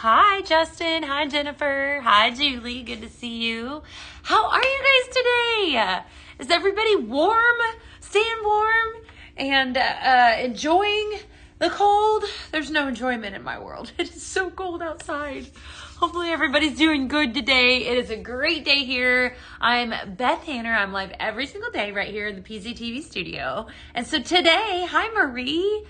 Hi, Justin. Hi, Jennifer. Hi, Julie. Good to see you. How are you guys today? Is everybody warm? Staying warm and enjoying the cold? There's no enjoyment in my world. It is so cold outside. Hopefully everybody's doing good today. It is a great day here. I'm Beth Hanner. I'm live every single day right here in the PZTV studio. And so today, hi Marie.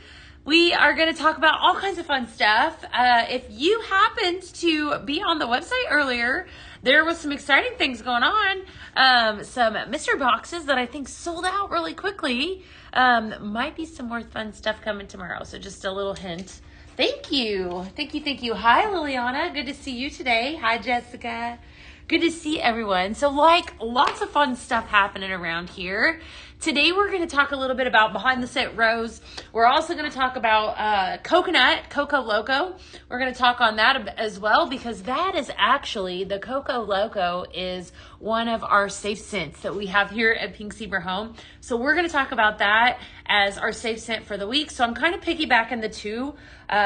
We are going to talk about all kinds of fun stuff. If you happened to be on the website earlier, there was some exciting things going on. Some mystery boxes that I think sold out really quickly. Might be some more fun stuff coming tomorrow. So just a little hint. Thank you. Thank you. Thank you. Hi, Liliana. Good to see you today. Hi, Jessica. Good to see everyone. So lots of fun stuff happening around here. Today, we're going to talk a little bit about behind the scent rose. We're also going to talk about coconut, Coco Loco. We're going to talk on that as well because that is actually, the Coco Loco is one of our safe scents that we have here at Pink Zebra Home. So we're going to talk about that as our safe scent for the week. So I'm kind of piggybacking the two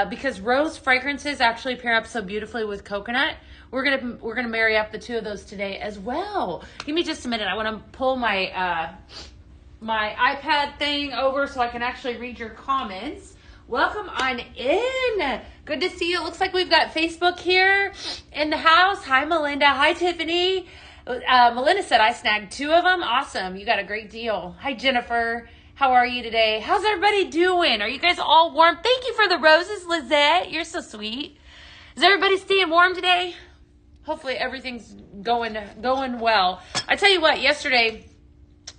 because rose fragrances actually pair up so beautifully with coconut. We're gonna marry up the two of those today as well. Give me just a minute. I want to pull my my iPad thing over so I can actually read your comments. Welcome on in. Good to see you. It looks like we've got Facebook here in the house. Hi, Melinda. Hi, Tiffany. Melinda said I snagged two of them. Awesome. You got a great deal. Hi, Jennifer. How are you today? How's everybody doing? Are you guys all warm? Thank you for the roses, Lizette. You're so sweet. Is everybody staying warm today? Hopefully everything's going well. I tell you what, yesterday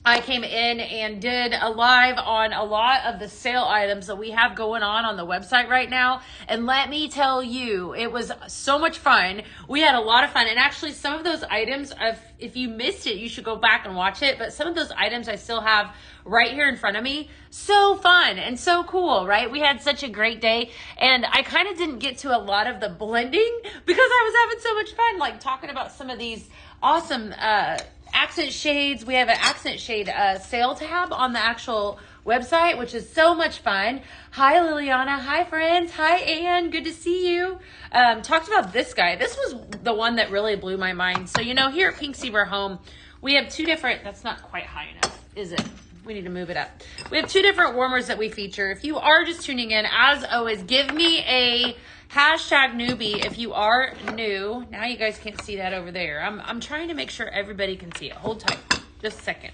I came in and did a live on a lot of the sale items that we have going on the website right now. And let me tell you, it was so much fun. We had a lot of fun. And actually some of those items, if you missed it, you should go back and watch it. But some of those items I still have right here in front of me. So fun and so cool, right? We had such a great day. And I kind of didn't get to a lot of the blending because I was having so much fun, like talking about some of these awesome accent shades. We have an accent shade sale tab on the actual website, which is so much fun. Hi, Liliana. Hi, friends. Hi, Anne. Good to see you. Talked about this guy. This was the one that really blew my mind. So, here at Pink Zebra Home, we have two different, that's not quite high enough, is it? We need to move it up. We have two different warmers that we feature. If you are just tuning in, as always, give me a hashtag newbie if you are new. Now you guys can't see that over there. I'm trying to make sure everybody can see it. Hold tight. Just a second.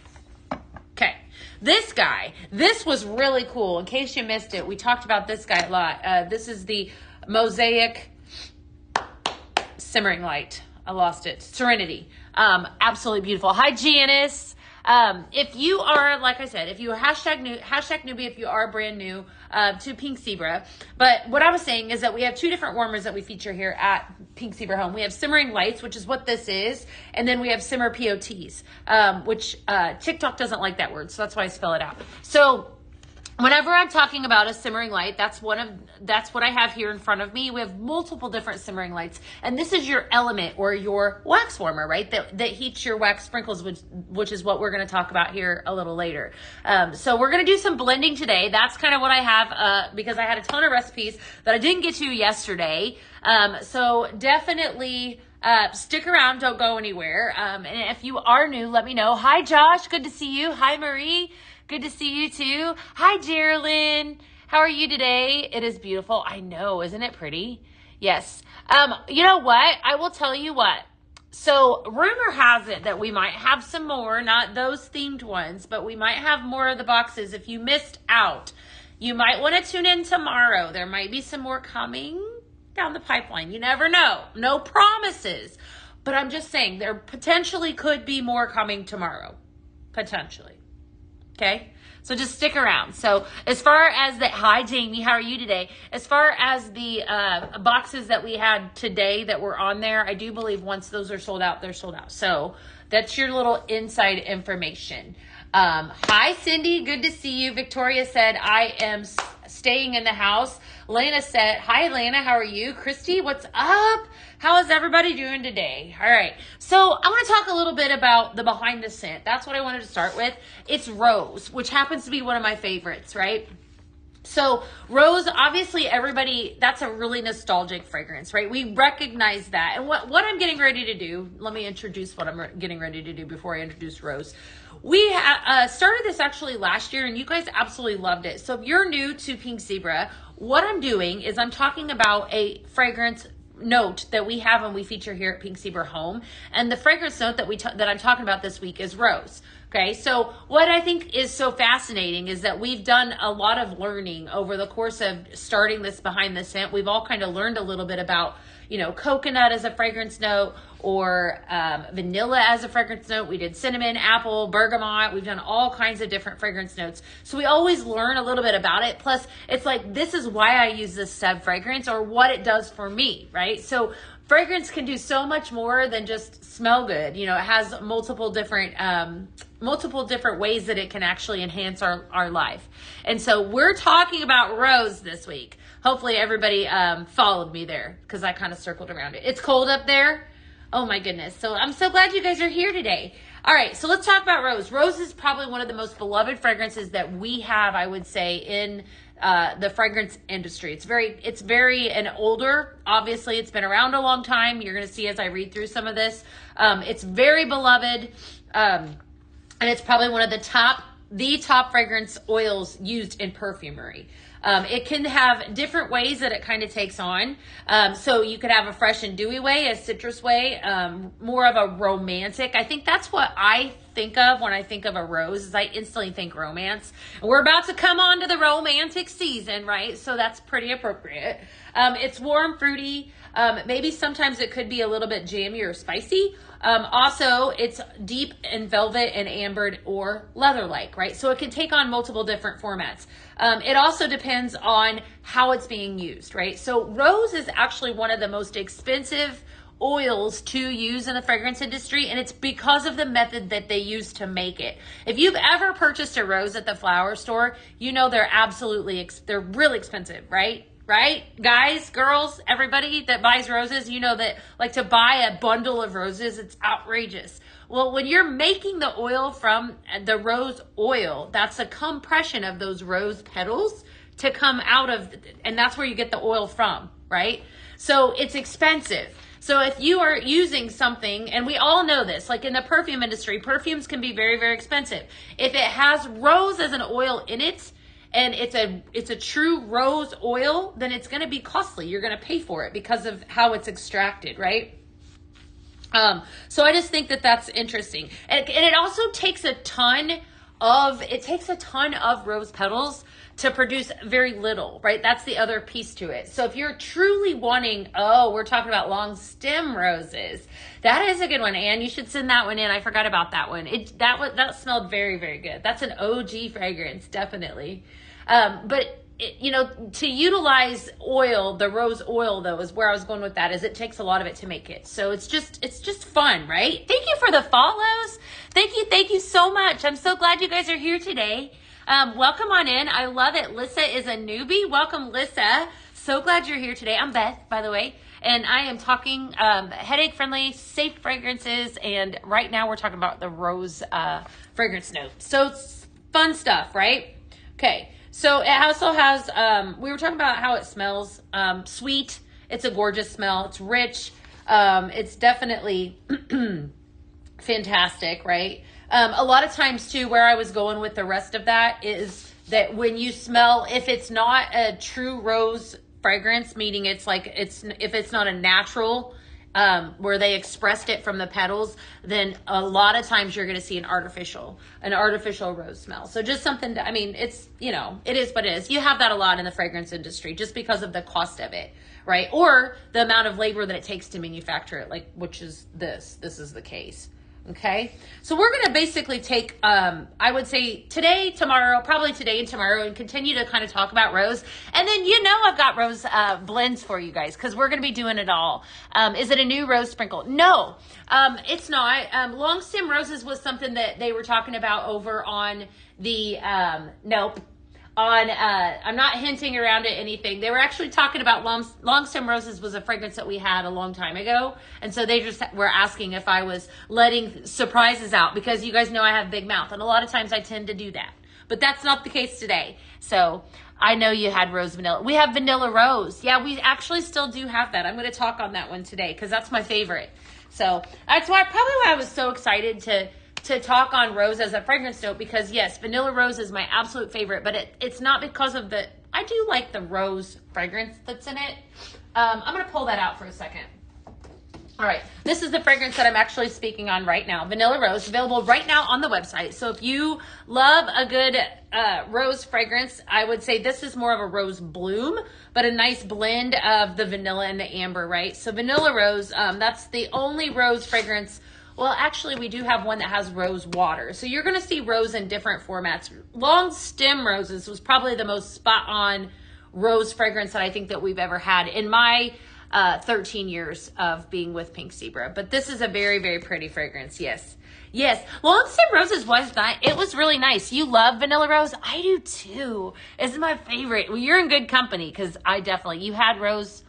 Okay. This guy, this was really cool. In case you missed it, we talked about this guy a lot. This is the Mosaic Simmering Light. I lost it. Serenity. Absolutely beautiful. Hi, Janice. If you are, like I said, if you are hashtag newbie, if you are brand new to Pink Zebra. But what I was saying is that we have two different warmers that we feature here at Pink Zebra Home. We have Simmering Lights, which is what this is. And then we have Simmer POTs, which TikTok doesn't like that word. So that's why I spell it out. So whenever I'm talking about a simmering light, that's what I have here in front of me. We have multiple different simmering lights, and this is your element or your wax warmer, right? That heats your wax sprinkles, which is what we're going to talk about here a little later. So we're going to do some blending today. That's kind of what I have because I had a ton of recipes that I didn't get to yesterday. So definitely stick around. Don't go anywhere. And if you are new, let me know. Hi, Josh. Good to see you. Hi, Marie. Good to see you too. Hi, Geraldine. How are you today? It is beautiful. I know. Isn't it pretty? Yes. You know what? I will tell you what. So rumor has it that we might have some more, not those themed ones, but we might have more of the boxes. If you missed out, you might want to tune in tomorrow. There might be some more coming down the pipeline. You never know. No promises. But I'm just saying there potentially could be more coming tomorrow. Potentially. Okay, so just stick around. So as far as hi, Jamie, how are you today? As far as the boxes that we had today that were on there, I do believe once those are sold out, they're sold out. So that's your little inside information. Hi, Cindy. Good to see you. Victoria said, I am staying in the house. Lena said, hi, Lena. How are you? Christy, what's up? How is everybody doing today? All right. So I want to talk a little bit about the behind the scent. That's what I wanted to start with. It's rose, which happens to be one of my favorites, right? So rose, obviously everybody, that's a really nostalgic fragrance, right? We recognize that. And what I'm getting ready to do, let me introduce what I'm getting ready to do before I introduce rose. We started this actually last year, and you guys absolutely loved it. So if you're new to Pink Zebra, what I'm doing is I'm talking about a fragrance note that we have and we feature here at Pink Zebra Home. And the fragrance note that I'm talking about this week is rose. Okay, so what I think is so fascinating is that we've done a lot of learning over the course of starting this behind the scent. We've all kind of learned a little bit about, coconut as a fragrance note, or vanilla as a fragrance note. We did cinnamon, apple, bergamot. We've done all kinds of different fragrance notes. So we always learn a little bit about it. Plus, it's like, this is why I use this sub fragrance, or what it does for me, right? So fragrance can do so much more than just smell good. It has multiple different ways that it can actually enhance our life. And so we're talking about rose this week. Hopefully everybody followed me there, because I kind of circled around it. It's cold up there. Oh my goodness. So I'm so glad you guys are here today. All right, so let's talk about rose. Rose is probably one of the most beloved fragrances that we have, I would say, in the fragrance industry. It's very and older. Obviously, it's been around a long time. You're going to see as I read through some of this. It's very beloved, and it's probably one of the top fragrance oils used in perfumery. It can have different ways that it kind of takes on. So you could have a fresh and dewy way, a citrus way, more of a romantic. I think that's what I think of when I think of a rose, is I instantly think romance. And we're about to come on to the romantic season, right? So that's pretty appropriate. It's warm, fruity. Maybe sometimes it could be a little bit jammy or spicy. Also, it's deep in velvet and ambered or leather-like, right? So it can take on multiple different formats. It also depends on how it's being used, right? So rose is actually one of the most expensive oils to use in the fragrance industry, and it's because of the method that they use to make it. If you've ever purchased a rose at the flower store, they're really expensive, right? Right? Guys, girls, everybody that buys roses, that like to buy a bundle of roses, it's outrageous. Well, when you're making the oil from the rose oil, that's a compression of those rose petals to come out of, and that's where you get the oil from, right? So it's expensive. So if you are using something, and we all know this, like in the perfume industry, perfumes can be very, very expensive. If it has rose as an oil in it, and it's a true rose oil, then it's going to be costly. You're going to pay for it because of how it's extracted, right? So I just think that that's interesting. And it also takes a ton of rose petals to produce very little, right? That's the other piece to it. So if you're truly wanting, we're talking about long stem roses. That is a good one, Anne. You should send that one in. I forgot about that one. That smelled very, very good. That's an OG fragrance, definitely. But to utilize oil, the rose oil though, is where I was going with that, is it takes a lot of it to make it. So it's just fun, right? Thank you for the follows. Thank you so much. I'm so glad you guys are here today. Welcome on in. I love it. Lissa is a newbie. Welcome, Lissa. So glad you're here today. I'm Beth, by the way, and I am talking headache-friendly, safe fragrances, and right now we're talking about the rose fragrance note. So it's fun stuff, right? Okay. So it also has, we were talking about how it smells, sweet. It's a gorgeous smell. It's rich. It's definitely fantastic, right? A lot of times too, where I was going with the rest of that is that when you smell, if it's not a true rose fragrance, meaning if it's not a natural, where they expressed it from the petals, then a lot of times you're going to see an artificial rose smell. So just something to, it's, it is what it is. You have that a lot in the fragrance industry just because of the cost of it, right? Or the amount of labor that it takes to manufacture it, which is this is the case. Okay, so we're going to basically take, I would say today, tomorrow, probably today and tomorrow, and continue to kind of talk about rose. And then, I've got rose blends for you guys, because we're going to be doing it all. Is it a new rose sprinkle? No, it's not. Long stem roses was something that they were talking about over on the, nope. I'm not hinting around at anything. They were actually talking about long stem roses was a fragrance that we had a long time ago. And so they just were asking if I was letting surprises out, because you guys know I have a big mouth. And a lot of times I tend to do that. But that's not the case today. So I know you had rose vanilla. We have vanilla rose. Yeah, we actually still do have that. I'm going to talk on that one today because that's my favorite. So that's why I was so excited to talk on rose as a fragrance note, because yes, vanilla rose is my absolute favorite, but it's not because of I do like the rose fragrance that's in it. I'm going to pull that out for a second. All right, this is the fragrance that I'm actually speaking on right now. Vanilla Rose, available right now on the website. So if you love a good rose fragrance, I would say this is more of a rose bloom, but a nice blend of the vanilla and the amber, right? So Vanilla Rose, that's the only rose fragrance. Well, actually, we do have one that has rose water. So you're going to see rose in different formats. Long stem roses was probably the most spot on rose fragrance that I think that we've ever had in my 13 years of being with Pink Zebra. But this is a very, very pretty fragrance. Yes. Yes. Long stem roses was nice. It was really nice. You love vanilla rose? I do too. It's my favorite. Well, you're in good company because I definitely, you've had rose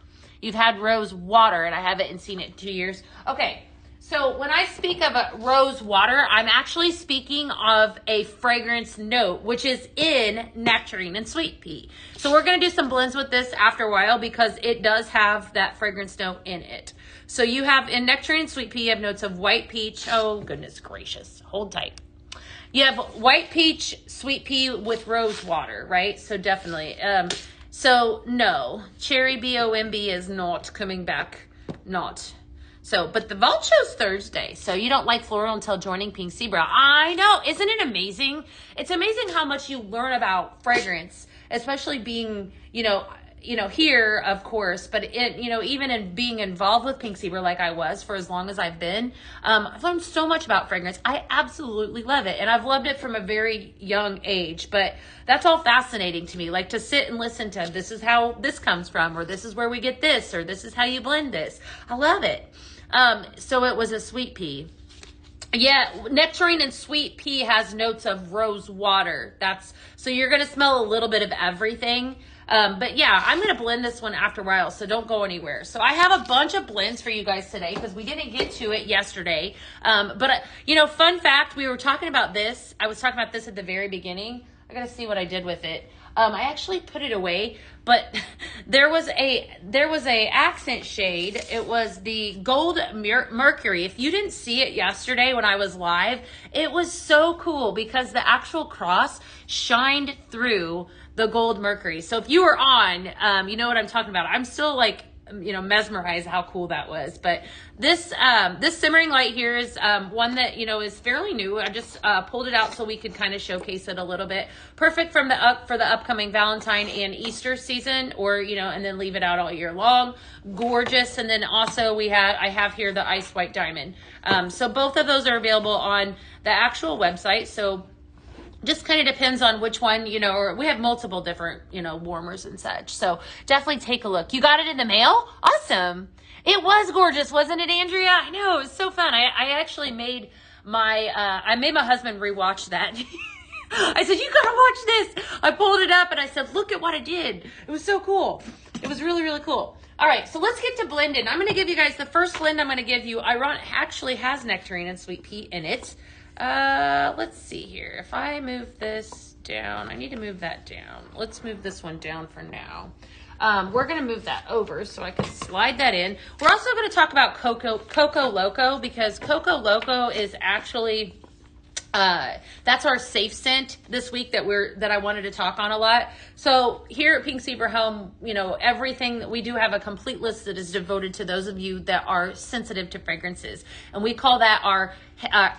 water and I haven't seen it in 2 years. Okay. So when I speak of a rose water, I'm actually speaking of a fragrance note, which is in nectarine and sweet pea. So we're going to do some blends with this after a while because it does have that fragrance note in it. So you have in nectarine and sweet pea, you have notes of white peach. Oh, goodness gracious. Hold tight. You have white peach, sweet pea with rose water, right? So definitely. So no, cherry B-O-M-B is not coming back. Not. So, but the vault show's Thursday, so you don't like floral until joining Pink Zebra. I know. Isn't it amazing? It's amazing how much you learn about fragrance, especially being, here, of course, but even in being involved with Pink Zebra like I was for as long as I've been, I've learned so much about fragrance. I absolutely love it, and I've loved it from a very young age, but that's all fascinating to me, like to sit and listen to this is how this comes from, or this is where we get this, or this is how you blend this. I love it. So it was a sweet pea. Yeah, nectarine and sweet pea has notes of rose water. So you're going to smell a little bit of everything. But yeah, I'm going to blend this one after a while, so don't go anywhere. So I have a bunch of blends for you guys today because we didn't get to it yesterday. But fun fact, we were talking about this. I was talking about this at the very beginning. I got to see what I did with it. I actually put it away, but there was a accent shade. It was the Gold Mercury. If you didn't see it yesterday when I was live, it was so cool because the actual cross shined through the Gold Mercury. So if you were on, you know what I'm talking about. I'm still like, mesmerized how cool that was. But this simmering light here is one that is fairly new. I just pulled it out so we could kind of showcase it a little bit. Perfect for the upcoming Valentine and Easter season, or and then leave it out all year long. Gorgeous. And then also I have here the ice white diamond. So both of those are available on the actual website. So just kind of depends on which one, or we have multiple different, warmers and such. So definitely take a look. You got it in the mail? Awesome. It was gorgeous, wasn't it, Andrea? I know, it was so fun. I actually made my husband rewatch that. I said, you gotta watch this. I pulled it up and I said, look at what I did. It was so cool. It was really, really cool. All right, so let's get to blending. I'm going to give you guys the first blend I'm going to give you. Actually has nectarine and sweet pea in it. Let's see here. If I move this down, I need to move that down. Let's move this one down for now. We're going to move that over so I can slide that in. We're also going to talk about Coco Loco because Coco Loco is actually, that's our safe scent this week that I wanted to talk on a lot. So here at Pink Zebra Home, everything that we do have a complete list that is devoted to those of you that are sensitive to fragrances. And we call that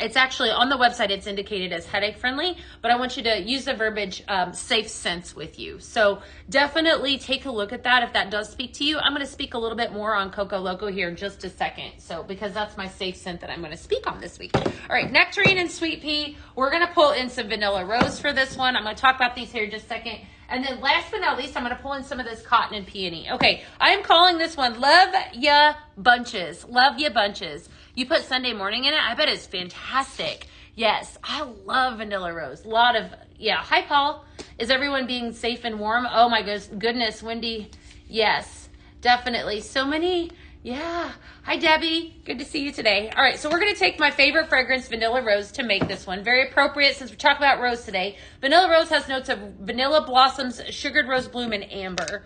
it's actually on the website, it's indicated as headache friendly, but I want you to use the verbiage safe scents with you. So definitely take a look at that if that does speak to you. I'm going to speak a little bit more on Coco Loco here in just a second. So because that's my safe scent that I'm going to speak on this week. All right, nectarine and sweet pea. We're going to pull in some vanilla rose for this one. I'm going to talk about these here in just a second. And then last but not least, I'm going to pull in some of this cotton and peony. Okay, I am calling this one Love Ya Bunches. Love Ya Bunches. You put Sunday morning in it. I bet it's fantastic. Yes, I love vanilla rose. Hi, Paul. Is everyone being safe and warm? Oh, my goodness, Wendy. Yes, definitely. So many Yeah. Hi, Debbie. Good to see you today. All right, so we're going to take my favorite fragrance, Vanilla Rose, to make this one. Very appropriate since we're talking about rose today. Vanilla Rose has notes of vanilla blossoms, sugared rose bloom, and amber.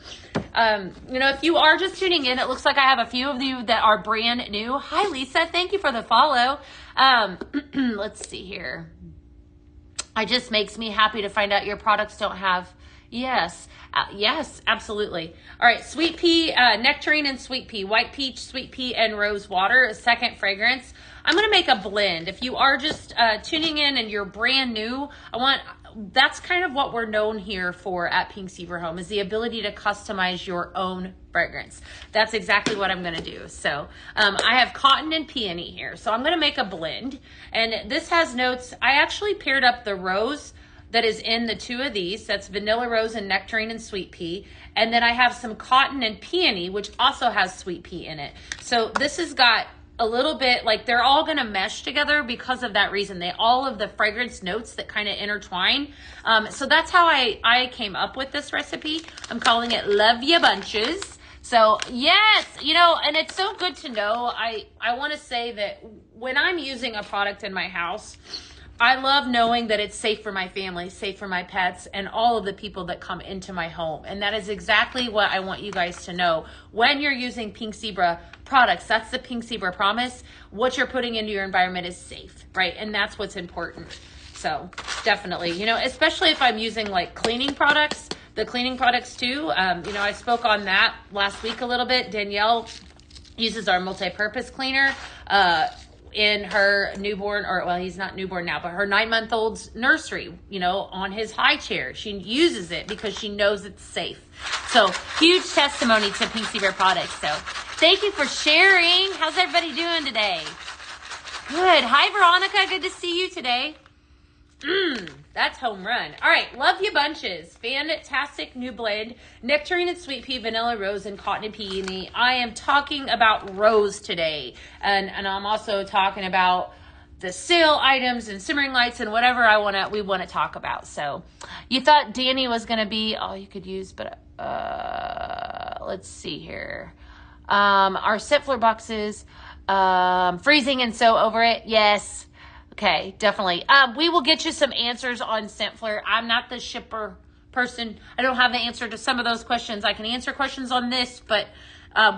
If you are just tuning in, it looks like I have a few of you that are brand new. Hi, Lisa. Thank you for the follow. Let's see here. It just makes me happy to find out your products don't have... Yes, absolutely. All right, sweet pea, nectarine and sweet pea, white peach, sweet pea, and rose water, a second fragrance. I'm going to make a blend. If you are just tuning in and you're brand new, that's kind of what we're known here for at Pink Zebra Home, is the ability to customize your own fragrance. That's exactly what I'm going to do. So I have cotton and peony here. So I'm going to make a blend. And this has notes. I actually paired up the rose that is in the two of these. That's vanilla rose and nectarine and sweet pea. And then I have some cotton and peony, which also has sweet pea in it. So this has got a little bit, like they're all going to mesh together because of that reason. All of the fragrance notes that kind of intertwine. So that's how I came up with this recipe. I'm calling it Love Ya Bunches. So yes, and it's so good to know. I want to say that when I'm using a product in my house, I love knowing that it's safe for my family, safe for my pets, and all of the people that come into my home. And that is exactly what I want you guys to know. When you're using Pink Zebra products, that's the Pink Zebra promise. What you're putting into your environment is safe, right? And that's what's important. So definitely, especially if I'm using like cleaning products, the cleaning products too. I spoke on that last week a little bit. Danielle uses our multi-purpose cleaner, in her newborn, he's not newborn now, but her 9-month-old's nursery, on his high chair. She uses it because she knows it's safe. So huge testimony to Pink Zebra products. So thank you for sharing. How's everybody doing today? Good. Hi, Veronica. Good to see you today. That's home run. All right, Love Ya Bunches. Fantastic new blend. Nectarine and sweet pea, vanilla rose, and cotton and peony. I am talking about rose today. And I'm also talking about the sale items and simmering lights and whatever we want to talk about. So you thought Danny was going to be all you could use, but let's see here. Our scent floor boxes, freezing and so over it. Yes. Okay, definitely. We will get you some answers on Scent Flare. I'm not the shipper person. I don't have the answer to some of those questions. I can answer questions on this, but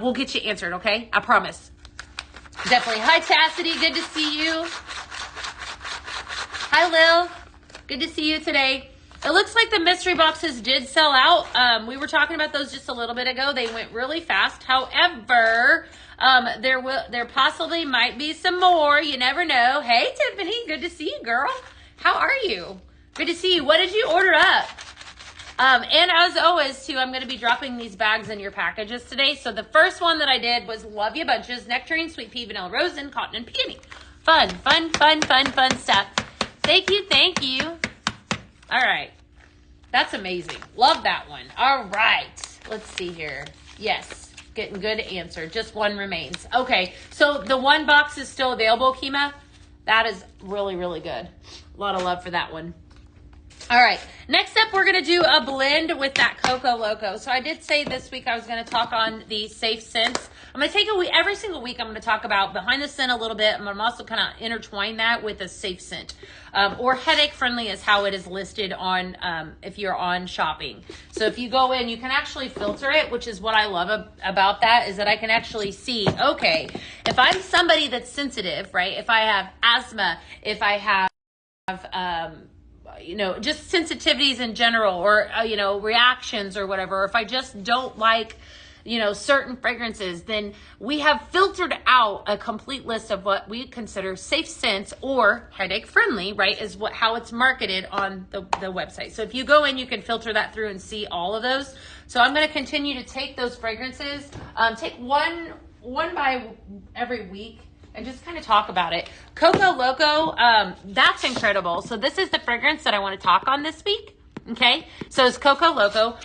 we'll get you answered, okay? I promise. Definitely. Hi, Chastity. Good to see you. Hi, Lil. Good to see you today. It looks like the mystery boxes did sell out. We were talking about those just a little bit ago. They went really fast. However, there possibly might be some more. You never know. Hey, Tiffany, good to see you, girl. How are you? Good to see you. What did you order up? And as always, too, I'm going to be dropping these bags in your packages today. So the first one that I did was Love Ya Bunches, nectarine, sweet pea, vanilla rose, and cotton and peony. Fun stuff. Thank you. All right. That's amazing. Love that one. All right. Let's see here. Yes. Getting good answer. Just one remains. Okay. So the one box is still available, Kima. That is really, really good. A lot of love for that one. All right. Next up, we're going to do a blend with that Coco Loco. So I did say this week I was going to talk on the safe scents. I'm going to take every single week I'm going to talk about behind the scent a little bit. I'm going to also kind of intertwine that with a safe scent. Or headache friendly is how it is listed on if you're on shopping. So if you go in, you can actually filter it, which is what I love about that, is that I can actually see, okay, if I'm somebody that's sensitive, right? If I have asthma, if I have just sensitivities in general, or, reactions or whatever, or if I just don't like, certain fragrances, then we have filtered out a complete list of what we consider safe scents or headache friendly, right, is how it's marketed on the website. So if you go in, you can filter that through and see all of those. So I'm going to continue to take those fragrances, take one by every week, and just kind of talk about it. Coco Loco, that's incredible. So this is the fragrance that I want to talk on this week. Okay, so it's Coco Loco.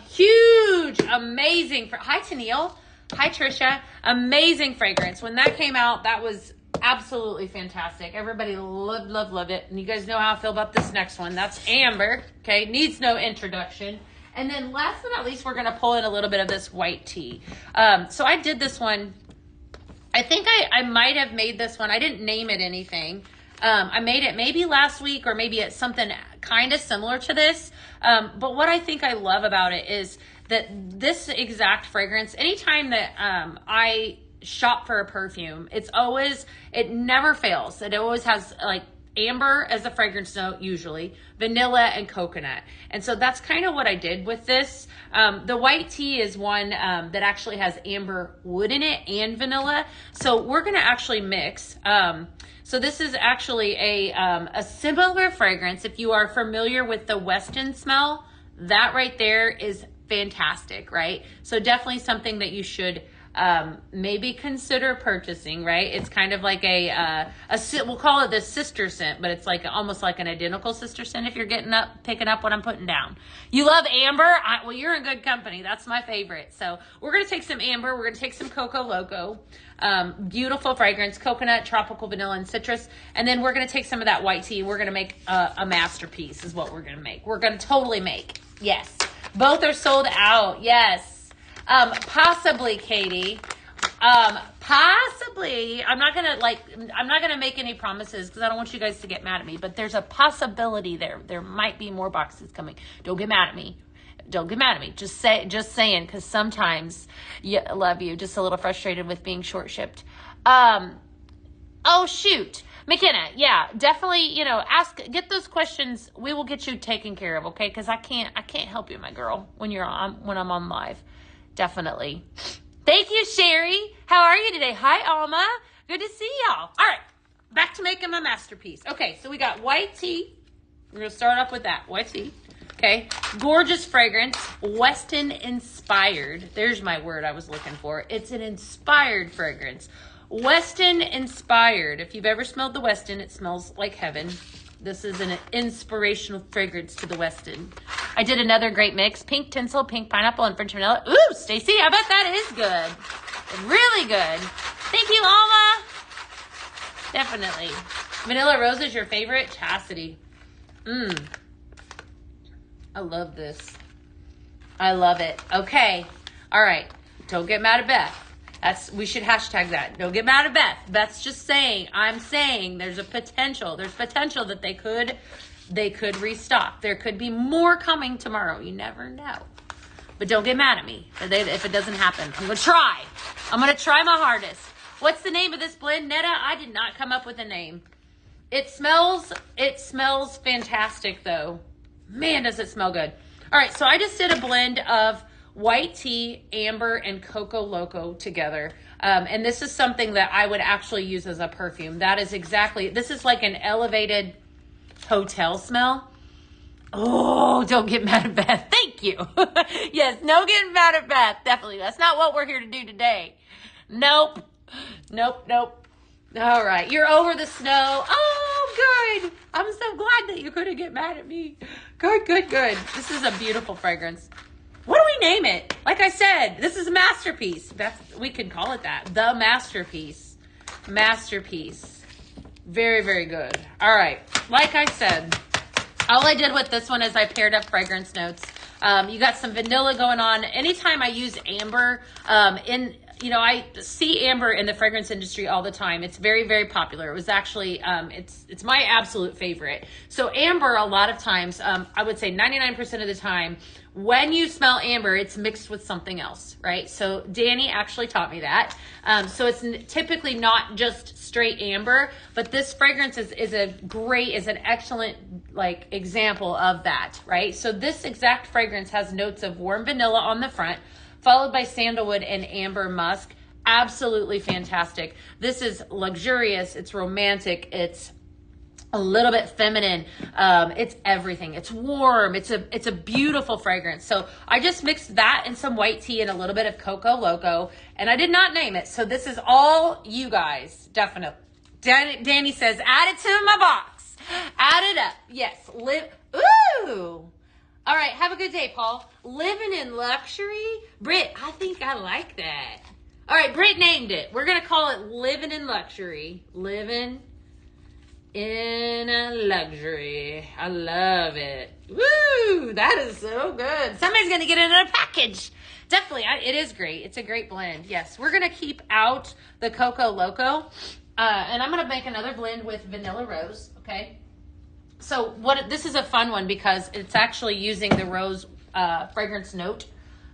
Huge, amazing. Hi, Tennille. Hi, Trisha. Amazing fragrance. When that came out, that was absolutely fantastic. Everybody loved it. And you guys know how I feel about this next one. That's Amber. Okay, needs no introduction. And then last but not least, we're going to pull in a little bit of this white tea. So I did this one I think I might have made this one. I didn't name it anything. I made it maybe last week or maybe it's something kind of similar to this. But what I think I love about it is that this exact fragrance, anytime that I shop for a perfume, it never fails. It always has like amber as a fragrance note, usually vanilla and coconut. And so that's kind of what I did with this. The white tea is one that actually has amber wood in it and vanilla. So we're going to actually mix. So this is actually a similar fragrance. If you are familiar with the Weston smell, that right there is fantastic, right? So definitely something that you should maybe consider purchasing, right? It's kind of like we'll call it the sister scent, but it's like almost like an identical sister scent if you're picking up what I'm putting down. You love amber? Well, you're in good company. That's my favorite. So we're going to take some amber. We're going to take some Coco Loco. Beautiful fragrance, coconut, tropical, vanilla, and citrus. And then we're going to take some of that white tea. We're going to make a masterpiece is what we're going to make. We're going to totally make. Yes. Both are sold out. Yes. Possibly, Katie. Possibly. I'm not gonna make any promises because I don't want you guys to get mad at me, but there's a possibility there. There might be more boxes coming. Don't get mad at me. Don't get mad at me. Just saying, because sometimes I love you. Just a little frustrated with being short shipped. Oh shoot. McKenna, yeah, definitely, get those questions. We will get you taken care of, okay? Because I can't help you, my girl, when I'm on live. Definitely. Thank you, Sherry. How are you today? Hi, Alma. Good to see y'all. All right, back to making my masterpiece. Okay, so we got white tea. We're going to start off with that, white tea. Okay, gorgeous fragrance, Weston inspired. There's my word I was looking for. It's an inspired fragrance. Weston inspired. If you've ever smelled the Weston, it smells like heaven. This is an inspirational fragrance to the Weston. I did another great mix. Pink tinsel, pink pineapple, and French vanilla. Ooh, Stacy, I bet that is good. Really good. Thank you, Alma. Definitely. Vanilla Rose is your favorite? Chastity. I love this. I love it. Okay. All right. Don't get mad at Beth. We should hashtag that. Don't get mad at Beth. Beth's just saying. I'm saying there's a potential. There's potential that they could restock. There could be more coming tomorrow. You never know. But don't get mad at me if it doesn't happen. I'm going to try. I'm going to try my hardest. What's the name of this blend, Netta? I did not come up with a name. It smells fantastic though. Man, does it smell good. All right, so I just did a blend of white tea, amber, and Coco Loco together. And this is something that I would actually use as a perfume. This is like an elevated hotel smell. Oh, don't get mad at Beth. Thank you. Yes, no getting mad at Beth. Definitely. That's not what we're here to do today. Nope. All right. You're over the snow. Oh, good. I'm so glad that you couldn't get mad at me. Good. This is a beautiful fragrance. What do we name it? Like I said, this is a masterpiece. We could call it that. The masterpiece. Masterpiece. Very, very good. All right. Like I said, all I did with this one is I paired up fragrance notes. You got some vanilla going on. Anytime I use amber, I see amber in the fragrance industry all the time. It's very, very popular. It was actually, it's my absolute favorite. So amber, a lot of times, I would say 99% of the time, when you smell amber, it's mixed with something else, right? So Danny actually taught me that. So it's typically not just straight amber, but this fragrance is an excellent example of that, right? So this exact fragrance has notes of warm vanilla on the front, followed by sandalwood and amber musk. Absolutely fantastic. This is luxurious. It's romantic. It's a little bit feminine. It's everything. It's warm. It's a beautiful fragrance. So I just mixed that and some white tea and a little bit of Coco Loco, and I did not name it. So this is all you guys. Definitely. Danny says, add it to my box. Add it up. Yes. Ooh. All right, have a good day, Paul. Living in luxury? Britt, I think I like that. All right, Britt named it. We're going to call it Living in Luxury. Living in a luxury. I love it. Woo, that is so good. Somebody's going to get it in a package. Definitely, it is great. It's a great blend. Yes, we're gonna keep out the Coco Loco, and I'm gonna make another blend with Vanilla Rose. Okay. So this is a fun one because it's actually using the rose fragrance note,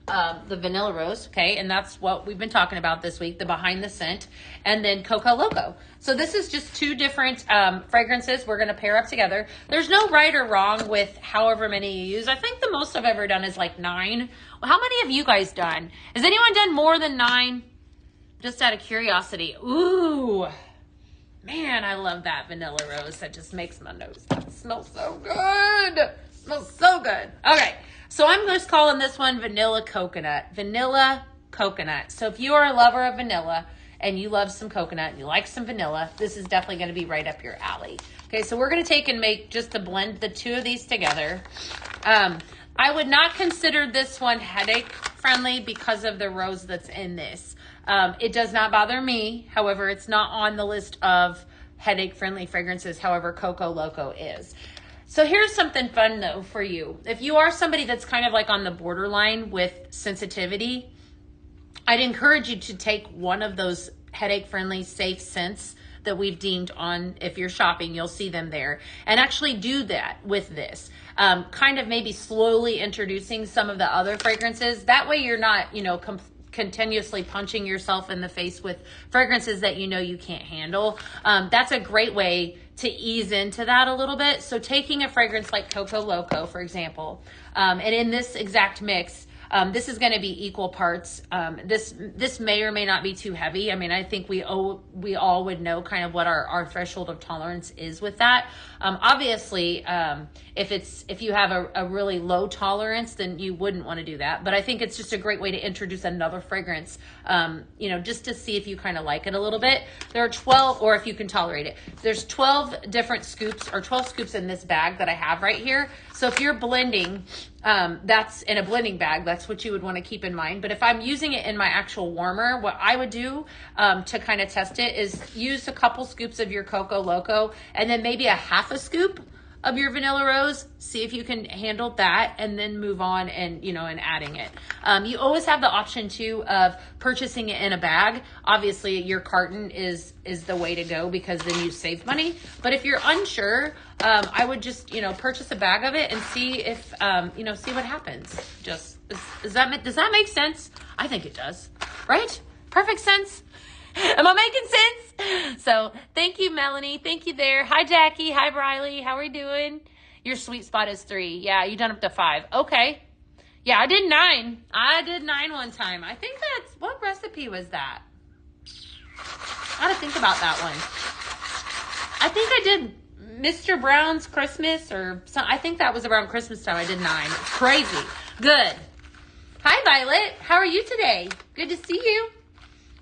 the Vanilla Rose, okay? And that's what we've been talking about this week, the behind the scent, and then Coco Loco. So this is just two different fragrances we're gonna pair up together. There's no right or wrong with however many you use. I think the most I've ever done is like 9. Well, how many have you guys done? Has anyone done more than 9? Just out of curiosity. Ooh. Man, I love that Vanilla Rose. That just makes my nose smell so good. Smells so good. Okay, so I'm just calling this one Vanilla Coconut. Vanilla Coconut. So if you are a lover of vanilla and you love some coconut and you like some vanilla, this is definitely going to be right up your alley. Okay, so we're going to take and make just blend the two of these together. I would not consider this one headache friendly because of the rose that's in this. It does not bother me. However, it's not on the list of headache friendly fragrances. However, Coco Loco is. So here's something fun though for you. If you are somebody that's kind of like on the borderline with sensitivity, I'd encourage you to take one of those headache friendly safe scents that we've deemed on. If you're shopping, you'll see them there, and actually do that with this. Kind of maybe slowly introducing some of the other fragrances. That way you're not, continuously punching yourself in the face with fragrances that you can't handle. That's a great way to ease into that a little bit. So taking a fragrance like Coco Loco, for example, and in this exact mix, this is going to be equal parts. This may or may not be too heavy. I mean, I think we all would know kind of what our threshold of tolerance is with that. Obviously, if you have a really low tolerance, then you wouldn't want to do that. But I think it's just a great way to introduce another fragrance, just to see if you kind of like it a little bit. There are 12, or if you can tolerate it. There's 12 different scoops, or 12 scoops in this bag that I have right here. So if you're blending, that's in a blending bag, that's what you would want to keep in mind. But if I'm using it in my actual warmer, what I would do to kind of test it is use a couple scoops of your Coco Loco and then maybe a half a scoop of your Vanilla Rose. See if you can handle that, and then move on and adding it. You always have the option too of purchasing it in a bag. Obviously your carton is the way to go because then you save money. But if you're unsure, I would just purchase a bag of it and see if see what happens. Does that make sense? I think it does, right? Perfect sense. Am I making sense? So thank you, Melanie. Thank you there. Hi, Jackie. Hi, Briley. How are we doing? Your sweet spot is 3. Yeah, you done up to 5. Okay. Yeah, I did 9. I did 9 one time. I think what recipe was that? I gotta think about that one. I think I did Mr. Brown's Christmas or something. I think that was around Christmas time. I did 9. Crazy. Good. Hi, Violet. How are you today? Good to see you.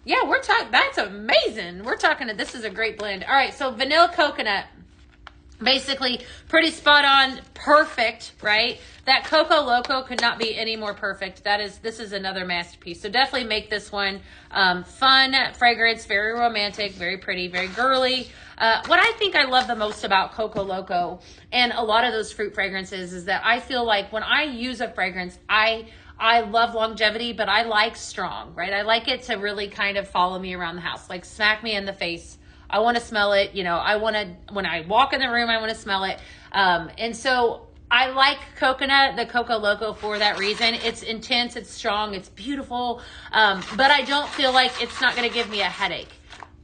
Yeah, we're talking, that's amazing. We're talking, this is a great blend. All right, so vanilla coconut, basically pretty spot on, perfect, right? That Coco Loco could not be any more perfect. This is another masterpiece. So definitely make this one fun fragrance, very romantic, very pretty, very girly. What I think I love the most about Coco Loco and a lot of those fruit fragrances is that I feel like when I use a fragrance, I love longevity, but I like strong, right? I like it to really kind of follow me around the house, like smack me in the face. I want to smell it. I want to, when I walk in the room, I want to smell it. And so I like coconut, the Coco Loco, for that reason. It's intense, it's strong, it's beautiful. But I don't feel like it's not going to give me a headache.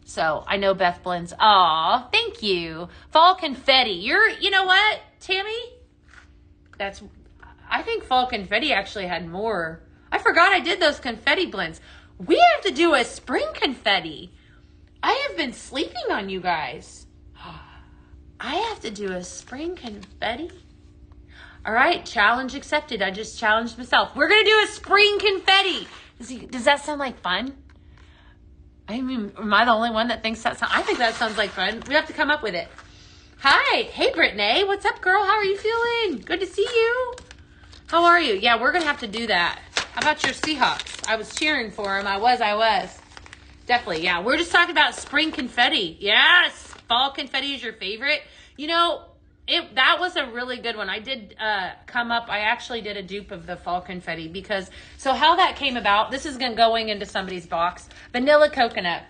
So I know Beth blends. Aw, thank you. Fall confetti. You know what, Tammy? I think fall confetti actually had more. I forgot I did those confetti blends. We have to do a spring confetti. I have been sleeping on you guys. I have to do a spring confetti. All right, challenge accepted. I just challenged myself. We're going to do a spring confetti. Does that sound like fun? I mean, am I the only one that thinks that sounds? I think that sounds like fun. We have to come up with it. Hi. Hey, Brittany. What's up, girl? How are you feeling? Good to see you. How are you? Yeah, we're going to have to do that. How about your Seahawks? I was cheering for them. I was. Definitely, yeah. We're just talking about spring confetti. Yes, fall confetti is your favorite. that was a really good one. I did I actually did a dupe of the fall confetti because, so how that came about, this is going into somebody's box, vanilla coconut,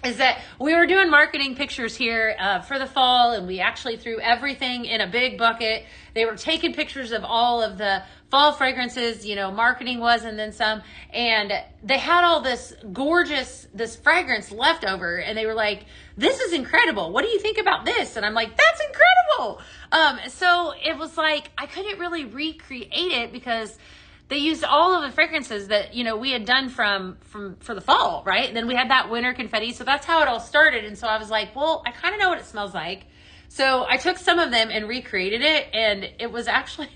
is that we were doing marketing pictures here for the fall, and we actually threw everything in a big bucket. They were taking pictures of all of the fall fragrances, marketing was, and then some, and they had all this fragrance left over, and they were like, this is incredible. What do you think about this? And I'm like, that's incredible. So it was like, I couldn't really recreate it because they used all of the fragrances that, we had done for the fall, right? And then we had that winter confetti. So that's how it all started. And so I was like, well, I kind of know what it smells like. So I took some of them and recreated it, and it actually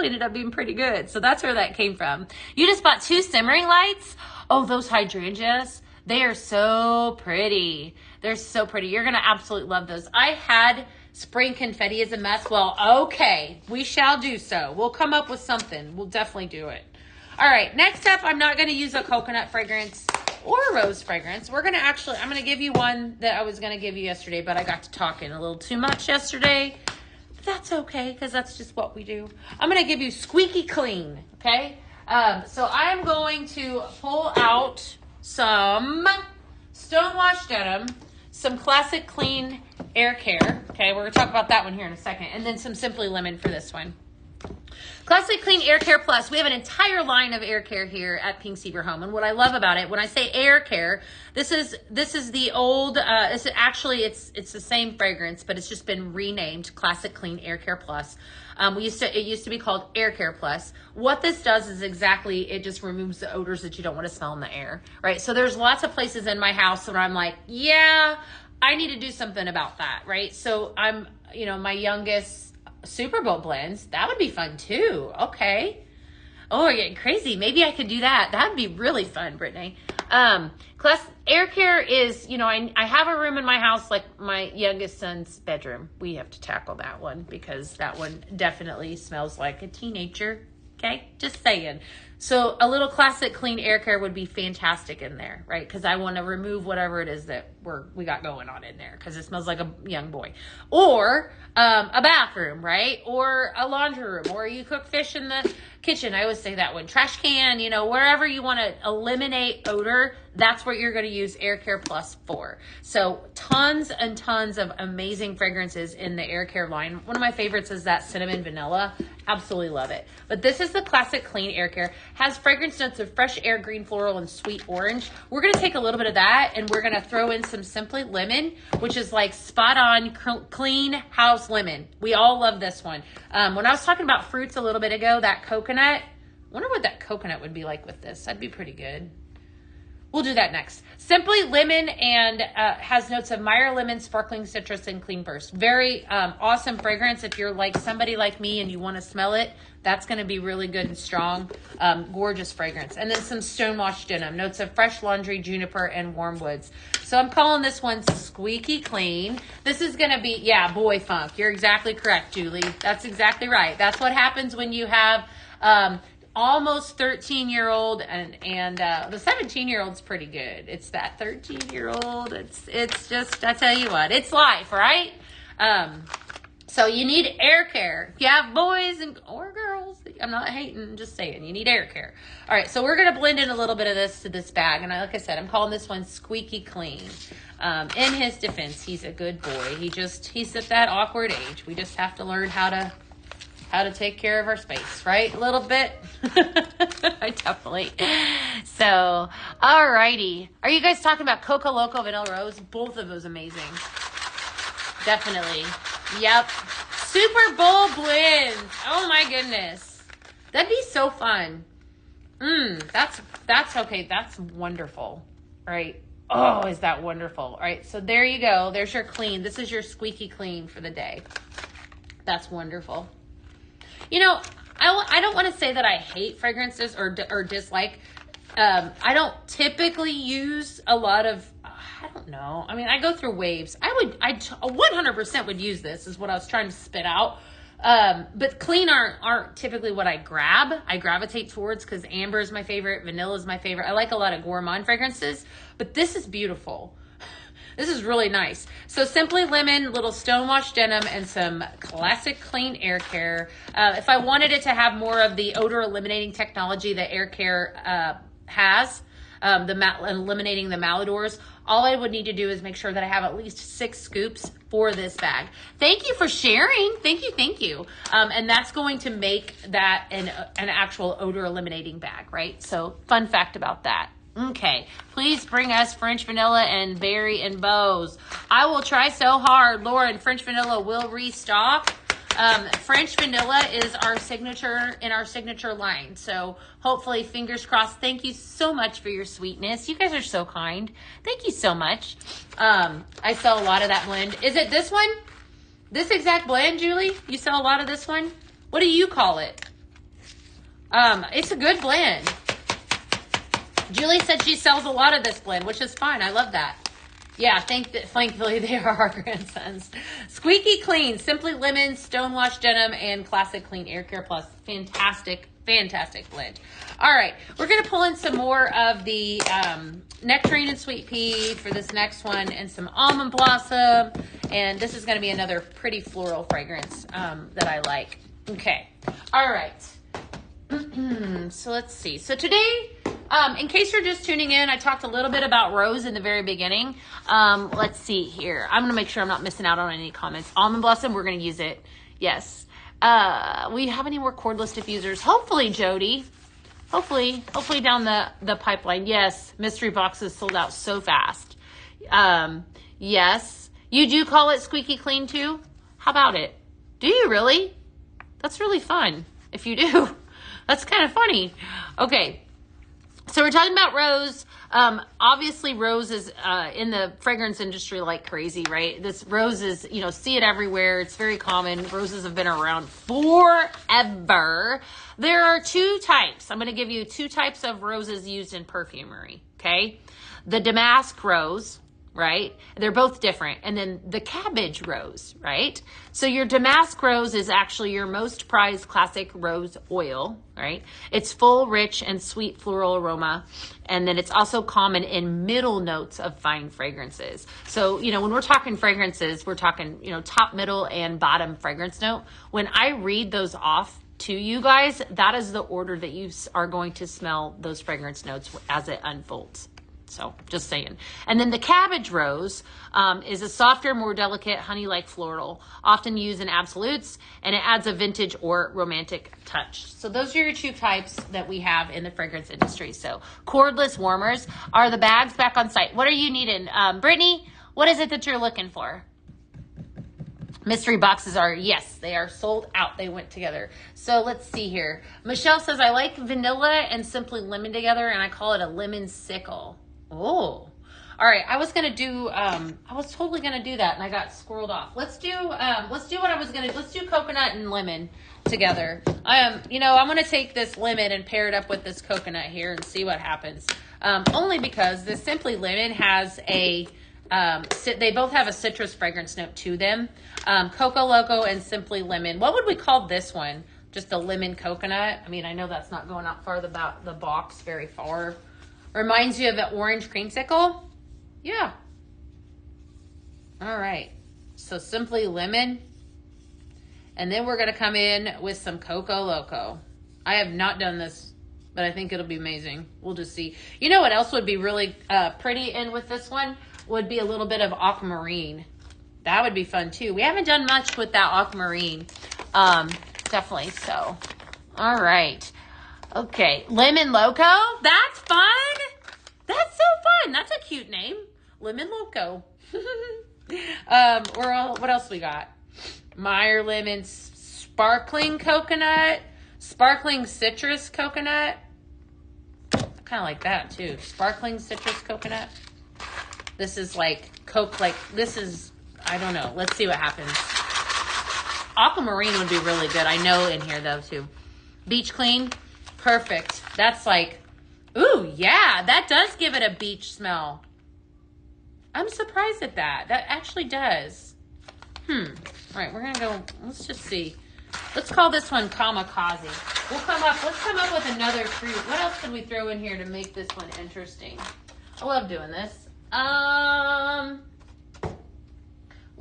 ended up being pretty good. So that's where that came from. You just bought 2 simmering lights. Oh, those hydrangeas, they are so pretty. They're so pretty. You're going to absolutely love those. I had spring confetti as a mess. Well, okay, we shall do so. We'll come up with something. We'll definitely do it. All right, next up, I'm not going to use a coconut fragrance or a rose fragrance. I'm going to give you one that I was going to give you yesterday, but I got to talking a little too much yesterday. But that's okay, because that's just what we do. I'm going to give you Squeaky Clean, okay? So I am going to pull out some Stonewashed Denim, some Classic Clean Air Care. Okay, we're going to talk about that one here in a second. And then some Simply Lemon for this one. Classic Clean Air Care Plus. We have an entire line of air care here at Pink Zebra Home. And what I love about it, when I say air care, this is the old, it's the same fragrance, but it's just been renamed Classic Clean Air Care Plus. It used to be called Air Care Plus. What this does is it just removes the odors that you don't want to smell in the air, right? So there's lots of places in my house where I'm like, yeah, I need to do something about that, right? So my youngest Super Bowl blends, that would be fun too. Okay. Oh, you're getting crazy. Maybe I could do that. That'd be really fun, Brittany. Class air care is, I have a room in my house, like my youngest son's bedroom. We have to tackle that one because that one definitely smells like a teenager. Okay, just saying. So a little Classic Clean Air Care would be fantastic in there, right? Because I want to remove whatever it is that we got going on in there because it smells like a young boy. Or a bathroom, right? Or a laundry room, or you cook fish in the kitchen. I always say that one. Trash can, wherever you want to eliminate odor, that's what you're going to use Air Care Plus for. So tons and tons of amazing fragrances in the Air Care line. One of my favorites is that cinnamon vanilla. Absolutely love it. But this is the Classic Clean Air Care. Has fragrance notes of fresh air, green floral, and sweet orange. We're going to take a little bit of that and we're going to throw in some Simply Lemon, which is like spot on clean house lemon. We all love this one. When I was talking about fruits a little bit ago, that coconut, I wonder what that coconut would be like with this. That'd be pretty good. We'll do that next. Simply Lemon and has notes of Meyer lemon, sparkling citrus, and clean burst. Very awesome fragrance. If you're like somebody like me and you want to smell it, that's going to be really good and strong. Gorgeous fragrance. And then some Stonewashed Denim. Notes of fresh laundry, juniper, and warm woods. So I'm calling this one Squeaky Clean. This is going to be, boy funk. You're exactly correct, Julie. That's exactly right. That's what happens when you have almost 13-year-old and the 17-year-old's pretty good. It's that 13-year-old. It's just, I tell you what, it's life, right? So you need air care. If you have boys or girls, I'm not hating, I'm just saying, you need air care. All right, so we're going to blend in a little bit of this to this bag. And like I said, I'm calling this one Squeaky Clean. In his defense, he's a good boy. He's at that awkward age. We just have to learn how to take care of our space, right? A little bit. I definitely. So, alrighty. Are you guys talking about Coco Loco Vanilla Rose? Both of those amazing. Definitely. Yep. Super Bowl blends. Oh my goodness. That'd be so fun. That's okay. That's wonderful. Right? Oh, is that wonderful? All right. So there you go. There's your clean. This is your Squeaky Clean for the day. That's wonderful. I don't want to say that I hate fragrances or dislike. I don't typically use a lot of, I don't know. I mean, I go through waves. I 100% would use this is what I was trying to spit out. But clean aren't typically what I gravitate towards because amber is my favorite. Vanilla is my favorite. I like a lot of gourmand fragrances, but this is beautiful. This is really nice. So Simply Lemon, little Stonewash Denim, and some Classic Clean Air Care. If I wanted it to have more of the odor eliminating technology that Air Care has, eliminating the malodors, all I would need to do is make sure that I have at least 6 scoops for this bag. Thank you for sharing. Thank you. And that's going to make that an actual odor eliminating bag, right? So fun fact about that. Okay, please bring us French vanilla and berry and bows. I will try so hard. Lauren, French vanilla will restock. French vanilla is our signature in our signature line. So hopefully, fingers crossed. Thank you so much for your sweetness. You guys are so kind. Thank you so much. I sell a lot of that blend. Is it this one? This exact blend, Julie? You sell a lot of this one? What do you call it? It's a good blend. Julie said she sells a lot of this blend, which is fine. I love that. Yeah, thankfully they are our grandsons. Squeaky Clean, Simply Lemon, Stonewash Denim, and Classic Clean Air Care Plus. Fantastic blend. All right, we're going to pull in some more of the Nectarine and Sweet Pea for this next one, and some Almond Blossom, and this is going to be another pretty floral fragrance that I like. Okay, all right. So let's see. So today, in case you're just tuning in, I talked a little bit about rose in the very beginning. Let's see here. I'm going to make sure I'm not missing out on any comments. Almond Blossom, we're going to use it. Yes. We have any more cordless diffusers? Hopefully, Jody. Hopefully down the pipeline. Yes. Mystery boxes sold out so fast. Yes. You do call it Squeaky Clean too? How about it? Do you really? That's really fun if you do. That's kind of funny. Okay. So we're talking about rose. Obviously rose is in the fragrance industry like crazy, right? This rose is, see it everywhere. It's very common. Roses have been around forever. There are 2 types. I'm going to give you 2 types of roses used in perfumery, okay? The damask rose, right? They're both different. And then the cabbage rose, right? So your damask rose is actually your most prized classic rose oil, right? It's full, rich, and sweet floral aroma. And then it's also common in middle notes of fine fragrances. So, when we're talking fragrances, we're talking, top, middle, and bottom fragrance note. When I read those off to you guys, that is the order that you are going to smell those fragrance notes as it unfolds. So just saying. And then the cabbage rose is a softer, more delicate, honey-like floral, often used in absolutes, and it adds a vintage or romantic touch. So those are your 2 types that we have in the fragrance industry. So cordless warmers. Are the bags back on site? What are you needing? Brittany, what is it that you're looking for? Mystery boxes are, yes, they are sold out. They went together. So let's see here. Michelle says, I like vanilla and Simply Lemon together, and I call it a lemon sickle. Oh, all right. I was totally going to do that, and I got squirreled off. Let's do coconut and lemon together. I'm going to take this lemon and pair it up with this coconut here and see what happens. Only because the Simply Lemon has they both have a citrus fragrance note to them. Coco Loco and Simply Lemon. What would we call this one? Just a lemon coconut? I mean, I know that's not going out far the box very far. Reminds you of an orange creamsicle? Yeah. All right. So Simply Lemon. And then we're going to come in with some Coco Loco. I have not done this, but I think it'll be amazing. We'll just see. You know what else would be really pretty in with this one? Would be a little bit of aquamarine. That would be fun too. We haven't done much with that aquamarine. Definitely so. All right. Okay, Lemon Loco. That's fun. That's so fun. That's a cute name. Lemon Loco. What else we got? Meyer Lemon Sparkling Coconut. Sparkling Citrus Coconut. I kind of like that too. Sparkling Citrus Coconut. This is like Coke. I don't know. Let's see what happens. Aquamarine would be really good. I know in here though too. Beach Clean. Perfect. That's like, ooh, yeah, that does give it a beach smell. I'm surprised at that. That actually does. All right, we're going to go, let's just see. Let's call this one Kamikaze. Let's come up with another fruit. What else can we throw in here to make this one interesting? I love doing this.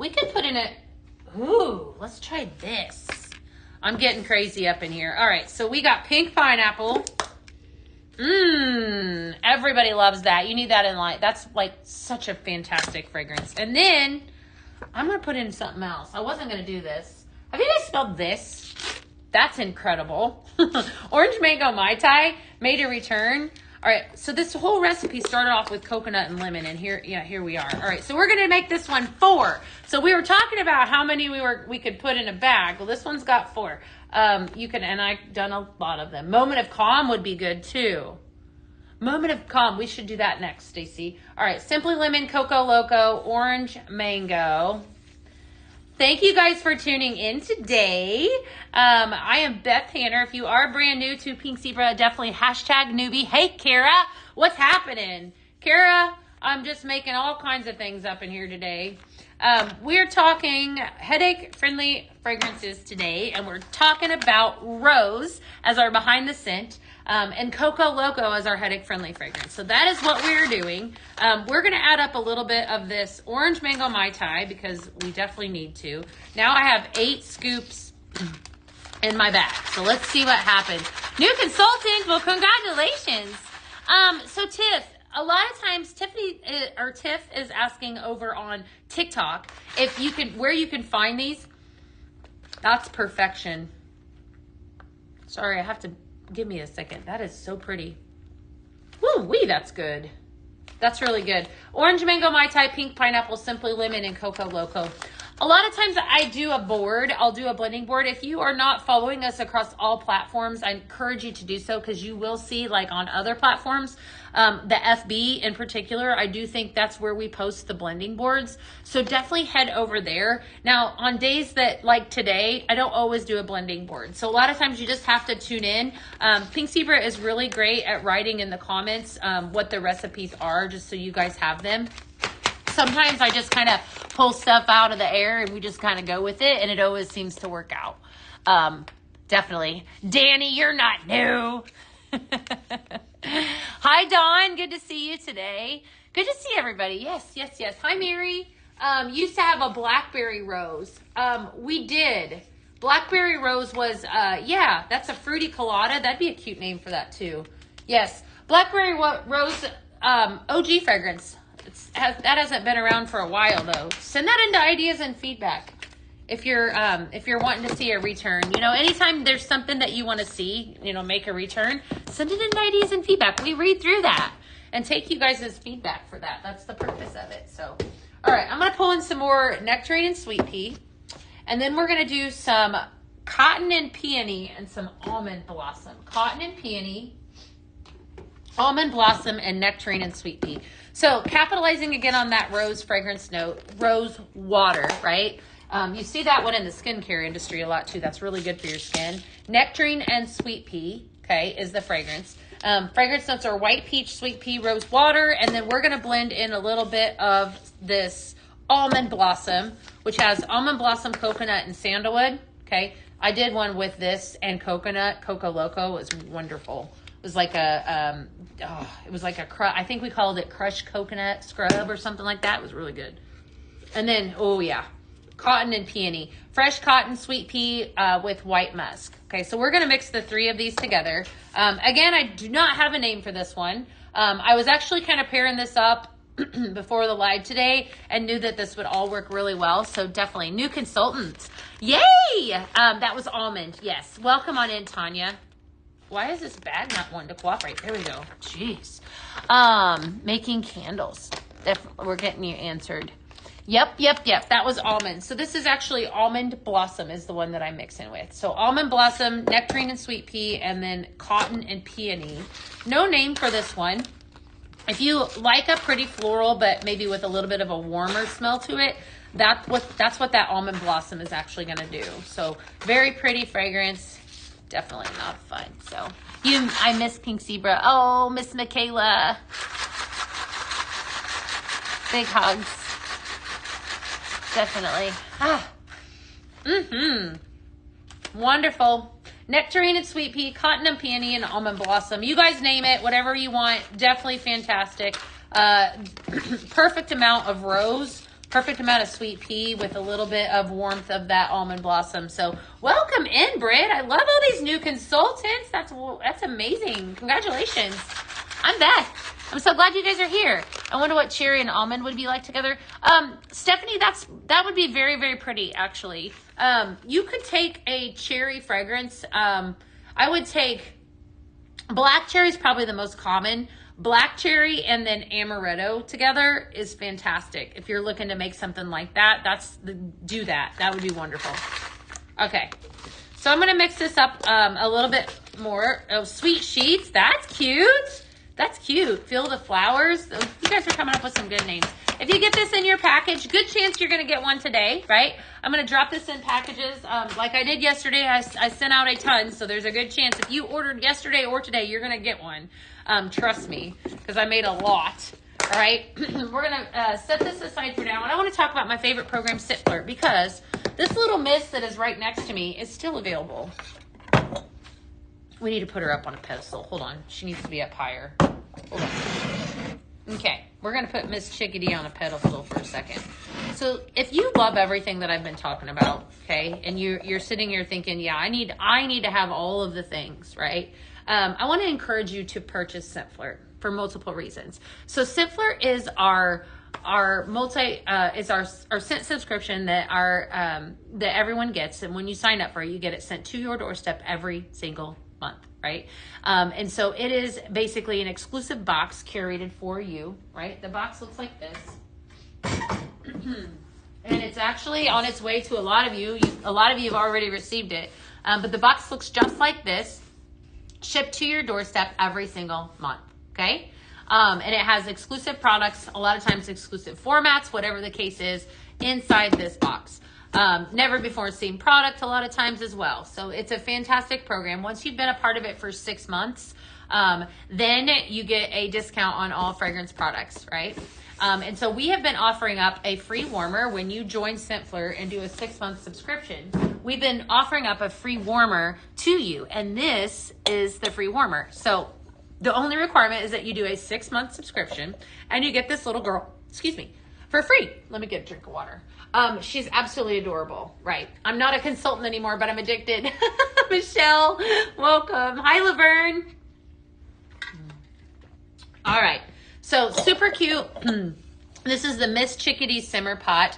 We could put in a, ooh, let's try this. I'm getting crazy up in here. All right, so we got pink pineapple. Everybody loves that. You need that in light. That's like such a fantastic fragrance. And then I'm going to put in something else. I wasn't going to do this. Have you guys smelled this? That's incredible. Orange mango Mai Tai made a return. All right, so this whole recipe started off with coconut and lemon, and here we are. All right, so we're gonna make this one 4. So we were talking about how many we could put in a bag. Well, this one's got 4. You can, and I've done a lot of them. Moment of calm would be good too. Moment of calm, we should do that next, Stacy. All right, Simply Lemon, Coco Loco, Orange Mango. Thank you guys for tuning in today. I am Beth Hanner. If you are brand new to Pink Zebra, definitely hashtag newbie. Hey, Kara, what's happening? Kara, I'm just making all kinds of things up in here today. We're talking headache-friendly fragrances today, and we're talking about Rose as our behind the scent, and Coco Loco as our headache-friendly fragrance. So that is what we're doing. We're going to add up a little bit of this Orange Mango Mai Tai because we definitely need to. Now I have 8 scoops in my bag. So let's see what happens. New consultant, well, congratulations. So Tiff, a lot of times Tiff is asking over on TikTok if you can, where you can find these. That's perfection. Sorry, I have to, give me a second. That is so pretty. Woo-wee, that's good. That's really good. Orange Mango Mai Tai, Pink Pineapple, Simply Lemon, and Coco Loco. A lot of times I do a board. I'll do a blending board. If you are not following us across all platforms, I encourage you to do so because you will see, like on other platforms, the FB in particular, I do think that's where we post the blending boards. So definitely head over there. Now, on days that like today, I don't always do a blending board. So a lot of times you just have to tune in. Pink Zebra is really great at writing in the comments what the recipes are, just so you guys have them. Sometimes I just kind of pull stuff out of the air and we just kind of go with it, and it always seems to work out. Definitely. Danny, you're not new. Hi, Dawn. Good to see you today. Good to see everybody. Yes, yes, yes. Hi, Mary. Used to have a blackberry rose. We did. Blackberry rose was, yeah, that's a fruity colada. That'd be a cute name for that too. Yes. Blackberry rose, OG fragrance. That hasn't been around for a while though. Send that into ideas and feedback. If you're wanting to see a return, you know, anytime there's something that you want to see, you know, make a return, send it in ideas and feedback. We read through that and take you guys' feedback for that. That's the purpose of it. So, all right, I'm going to pull in some more nectarine and sweet pea, and then we're going to do some cotton and peony and some almond blossom. Cotton and peony, almond blossom, and nectarine and sweet pea. So capitalizing again on that rose fragrance note, rose water, right? You see that one in the skincare industry a lot too. That's really good for your skin. Nectarine and sweet pea, okay, is the fragrance. Fragrance notes are white peach, sweet pea, rose water, and then we're going to blend in a little bit of this almond blossom, which has almond blossom, coconut, and sandalwood, okay? I did one with this and coconut. Coco Loco was wonderful. It was like a, I think we called it crushed coconut scrub or something like that. It was really good. And then, oh yeah, cotton and peony. Fresh cotton, sweet pea with white musk. Okay, so we're going to mix the 3 of these together. Again, I do not have a name for this one. I was actually kind of pairing this up before the live today and knew that this would all work really well. So definitely new consultant. Yay! That was almond. Yes. Welcome on in, Tanya. Why is this bag not wanting to cooperate? There we go. Jeez. Making candles. Definitely, we're getting you answered. Yep. That was almond. So this is actually almond blossom is the one that I'm mixing with. So almond blossom, nectarine and sweet pea, and then cotton and peony. No name for this one. If you like a pretty floral, but maybe with a little bit of a warmer smell to it, that's what that almond blossom is actually going to do. So very pretty fragrance. Definitely not fun. So I miss Pink Zebra. Oh, Miss Michaela. Big hugs. Definitely. Wonderful. Nectarine and sweet pea, cotton and peony, and almond blossom. You guys name it, whatever you want. Definitely fantastic. Perfect amount of rose Perfect amount of sweet pea with a little bit of warmth of that almond blossom. So welcome in, Britt. I love all these new consultants. That's amazing. Congratulations. I'm Beth. I'm so glad you guys are here. I wonder what cherry and almond would be like together. Stephanie, that would be very, very pretty, actually. You could take a cherry fragrance. I would take black cherry is probably the most common. Black cherry and then amaretto together is fantastic. If you're looking to make something like that, do that. That would be wonderful. Okay. So I'm going to mix this up a little bit more. Oh, sweet sheets. That's cute. That's cute. Feel the flowers. You guys are coming up with some good names. If you get this in your package, good chance you're going to get one today, right? I'm going to drop this in packages like I did yesterday. I sent out a ton, so there's a good chance if you ordered yesterday or today, you're going to get one. Trust me, because I made a lot. All right, we're going to set this aside for now, and I want to talk about my favorite program, Sit Flirt, because this little miss that is right next to me is still available. We need to put her up on a pedestal. Hold on. She needs to be up higher. Hold on. Okay. We're going to put Miss Chickadee on a pedestal for a second. So if you love everything that I've been talking about, okay, and you're sitting here thinking, yeah, I need to have all of the things, right? I want to encourage you to purchase Scent Flirt for multiple reasons. So Scent Flirt is our scent subscription that that everyone gets, and when you sign up for it, you get it sent to your doorstep every single month, right? And so it is basically an exclusive box curated for you, right? The box looks like this. And it's actually on its way to a lot of you. A lot of you have already received it. But the box looks just like this, shipped to your doorstep every single month, okay? And it has exclusive products, a lot of times exclusive formats, whatever the case is, inside this box. Never before seen product a lot of times as well. So it's a fantastic program. Once you've been a part of it for 6 months, then you get a discount on all fragrance products, right? And so we have been offering up a free warmer when you join Scent Flirt and do a 6-month subscription. We've been offering up a free warmer to you, and this is the free warmer. So the only requirement is that you do a 6-month subscription, and you get this little girl, for free. Let me get a drink of water. She's absolutely adorable, right? I'm not a consultant anymore, but I'm addicted. Michelle, welcome. Hi, Laverne. All right. So super cute. This is the Miss Chickadee Simmer Pot.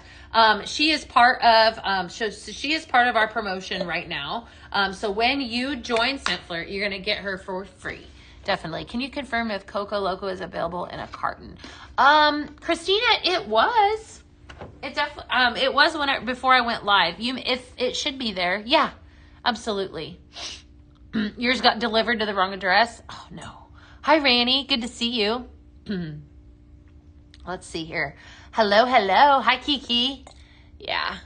She is part of our promotion right now. So when you join Scent Flirt, you're going to get her for free. Definitely. Can you confirm if Coco Loco is available in a carton? Christina, it was. It definitely it was before I went live. If it should be there. Yeah. Absolutely. Yours got delivered to the wrong address. Oh no. Hi Ranny, good to see you. Let's see here. Hello. Hi Kiki. Yeah.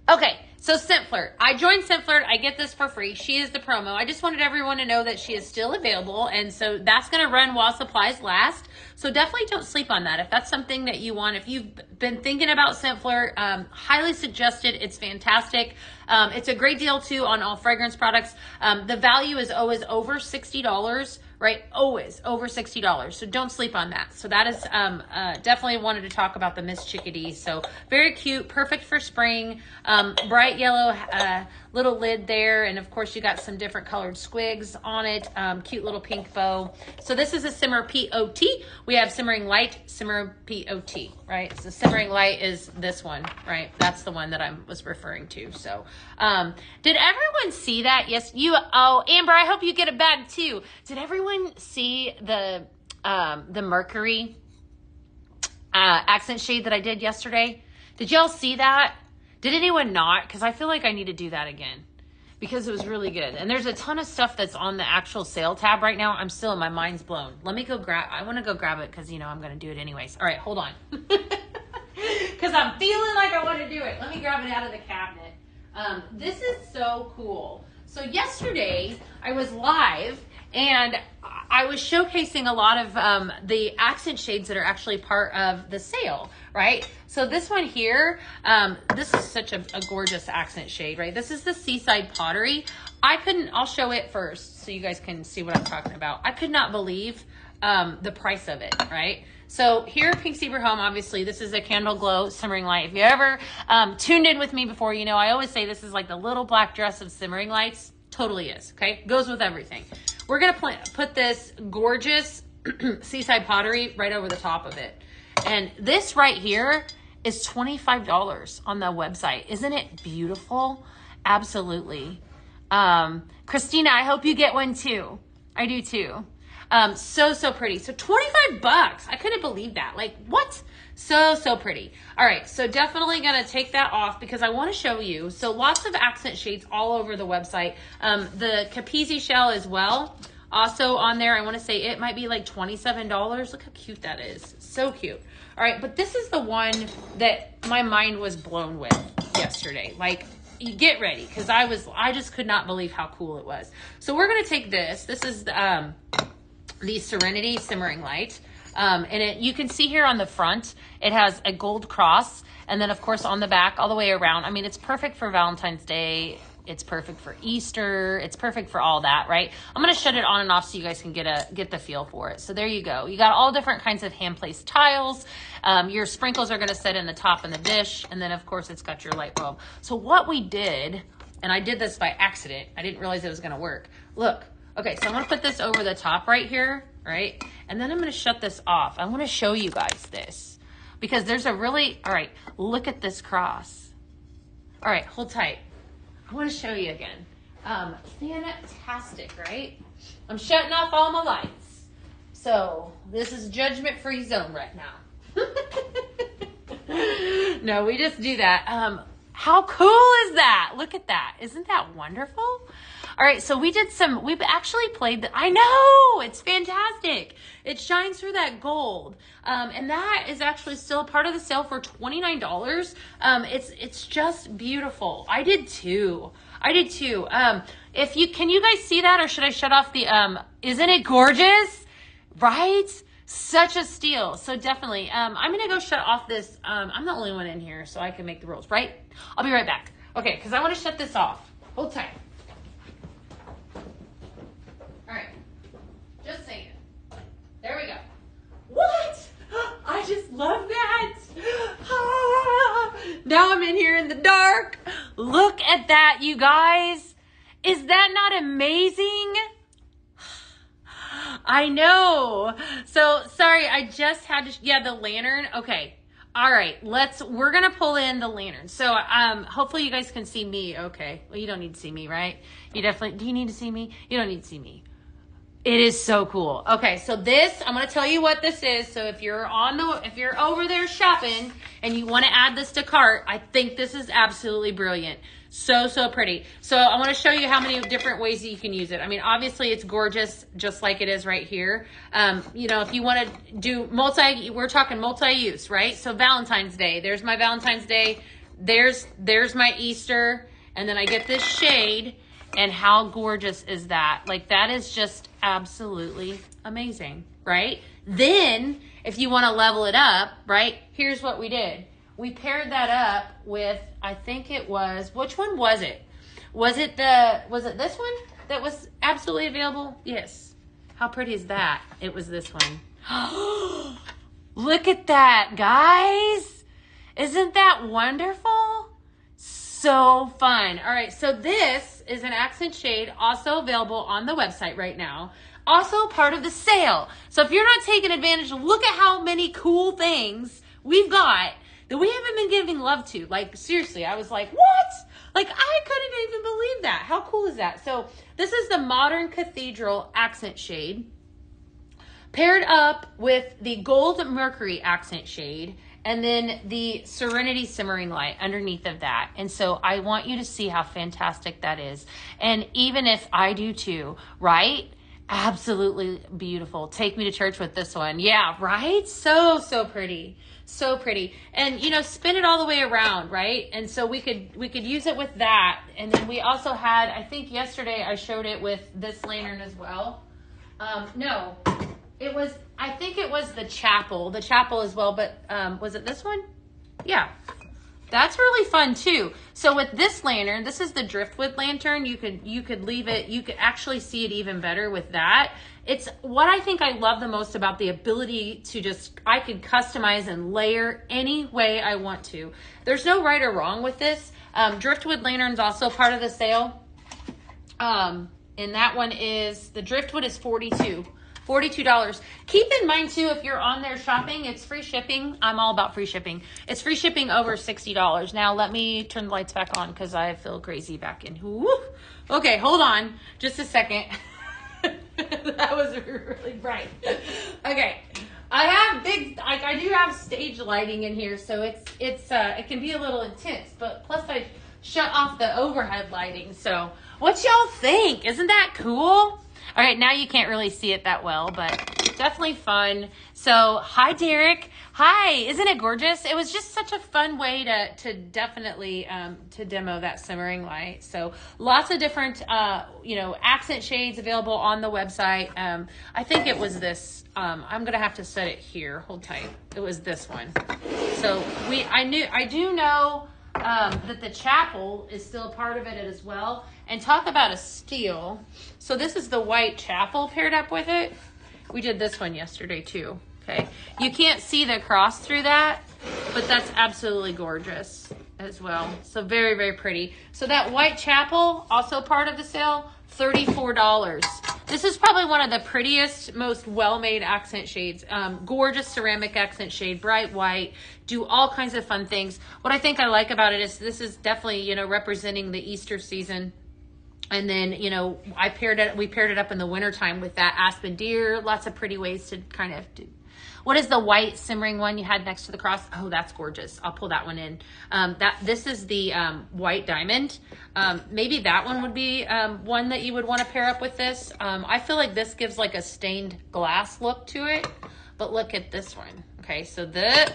Okay. So Scent Flirt. I joined Scent Flirt. I get this for free. She is the promo. I just wanted everyone to know that she is still available. And so that's going to run while supplies last. So definitely don't sleep on that. If that's something that you want, if you've been thinking about Scent Flirt, highly suggested. It's fantastic. It's a great deal too on all fragrance products. The value is always over $60. Right? Always over $60. So don't sleep on that. So that is definitely wanted to talk about the Miss Chickadee. So very cute, perfect for spring. Bright yellow little lid there. And of course you got some different colored squigs on it. Cute little pink bow. So this is a Simmer POT. We have Simmering Light, Simmer POT, right? So Simmering Light is this one, right? That's the one that I was referring to. So did everyone see that? Yes, oh, Amber, I hope you get a bag too. Did everyone see the Mercury accent shade that I did yesterday? Did y'all see that? Did anyone not? Because I feel like I need to do that again because it was really good. And there's a ton of stuff that's on the actual sale tab right now. I'm still, my mind's blown. Let me go I want to go grab it because, I'm going to do it anyways. All right, hold on. Because I'm feeling like I want to do it. Let me grab it out of the cabinet. This is so cool. So yesterday I was live and I was showcasing a lot of the accent shades that are actually part of the sale, right? So this one here, this is such a gorgeous accent shade, right? This is the Seaside Pottery. I'll show it first so you guys can see what I'm talking about. I could not believe the price of it, right? So here at Pink Zebra Home, obviously, this is a candle glow simmering light. If you ever tuned in with me before, you know I always say this is like the little black dress of simmering lights. Totally is, okay? Goes with everything. We're going to put this gorgeous seaside pottery right over the top of it. And this right here is $25 on the website. Isn't it beautiful? Absolutely. Christina, I hope you get one too. I do too. So pretty. So 25 bucks. I couldn't believe that. Like, what? So pretty. All right. So definitely going to take that off because I want to show you. So lots of accent shades all over the website. The Capizzi shell as well. Also on there, I want to say it might be like $27. Look how cute that is. So cute. All right. But this is the one that my mind was blown with yesterday. Like, you get ready because I just could not believe how cool it was. So we're going to take this. This is the Serenity Simmering Light. And you can see here on the front, it has a gold cross. And then, of course, on the back, all the way around. I mean, it's perfect for Valentine's Day. It's perfect for Easter. It's perfect for all that, right? I'm going to shut it on and off so you guys can get the feel for it. So there you go. You got all different kinds of hand-placed tiles. Your sprinkles are going to sit in the top in the dish. And then, of course, it's got your light bulb. So what we did, and I did this by accident. I didn't realize it was going to work. Look. Okay, so I'm going to put this over the top right here, right? And then I'm going to shut this off. I want to show you guys this because there's a really, all right, look at this cross. All right, hold tight. I want to show you again. Fantastic, right? I'm shutting off all my lights. So this is judgment-free zone right now. No, we just do that. How cool is that? Look at that. Isn't that wonderful? All right, so we've actually played I know, it's fantastic. It shines through that gold. And that is actually still part of the sale for $29. It's just beautiful. I did too. Can you guys see that, or should I shut off the, isn't it gorgeous? Right? Such a steal. So definitely, I'm going to go shut off this. I'm the only one in here, so I can make the rules, right? I'll be right back. Okay, because I want to shut this off. Hold tight. All right. Just saying. There we go. What? I just love that. Now I'm in here in the dark. Look at that, you guys. Is that not amazing? I know. So sorry, I just had to, the lantern. Okay. All right. We're going to pull in the lantern. So, hopefully you guys can see me. Okay. Well, you don't need to see me, right? Do you need to see me? You don't need to see me. It is so cool. Okay. So I'm going to tell you what this is. So if you're over there shopping and you want to add this to cart, I think this is absolutely brilliant. So pretty. So I want to show you how many different ways that you can use it. I mean, obviously it's gorgeous, just like it is right here. If you want to do we're talking multi-use, right? So Valentine's Day, there's my Valentine's Day. There's my Easter. And then I get this shade. And how gorgeous is that? Like, that is just absolutely amazing, right? Then if you want to level it up, right? Here's what we did. We paired that up with, I think it was, which one was it? Was it this one that was absolutely available? Yes. How pretty is that? It was this one. Look at that, guys. Isn't that wonderful? So fun. All right, so this is an accent shade, also available on the website right now. Also part of the sale. So if you're not taking advantage, look at how many cool things we've got that we haven't been giving love to. Like, seriously, I was like, what? Like, I couldn't even believe that. How cool is that? So this is the Modern Cathedral accent shade paired up with the Gold Mercury accent shade and then the Serenity Simmering Light underneath of that. And so I want you to see how fantastic that is. And even if I do too, right? Absolutely beautiful. Take me to church with this one. Yeah, right? So pretty. So pretty. And, spin it all the way around, right? And so we could use it with that. And then we also had, I think yesterday I showed it with this lantern as well. No, I think it was the chapel as well, but was it this one? Yeah. That's really fun too. So with this lantern, this is the driftwood lantern. You could leave it, you could actually see it even better with that. It's what I think I love the most about the ability to just, I can customize and layer any way I want to. There's no right or wrong with this. Driftwood lantern's also part of the sale. And that one is, the driftwood is $42. Keep in mind too, if you're on there shopping, it's free shipping. I'm all about free shipping. It's free shipping over $60. Now let me turn the lights back on because I feel crazy back in. Woo. Okay, hold on just a second. That was really bright. Okay, I do have stage lighting in here, so it can be a little intense, but plus I shut off the overhead lighting. So what y'all think? Isn't that cool? All right, now you can't really see it that well, but definitely fun. So, hi, Derek. Hi, isn't it gorgeous? It was just such a fun way to definitely to demo that simmering light. So, lots of different, accent shades available on the website. I think it was this. I'm gonna have to set it here. Hold tight. It was this one. So, I do know that the chapel is still a part of it as well. And talk about a steal. So this is the white chapel paired up with it. We did this one yesterday too. Okay. You can't see the cross through that, but that's absolutely gorgeous as well. So very, very pretty. So that white chapel, also part of the sale, $34. This is probably one of the prettiest, most well-made accent shades. Gorgeous ceramic accent shade, bright white, do all kinds of fun things. What I think I like about it is this is definitely, representing the Easter season. And then, we paired it up in the wintertime with that aspen deer. Lots of pretty ways to kind of do. What is the white simmering one you had next to the cross? Oh, that's gorgeous. I'll pull that one in. This is the white diamond. Maybe that one would be one that you would want to pair up with this. I feel like this gives like a stained glass look to it. But look at this one. Okay, so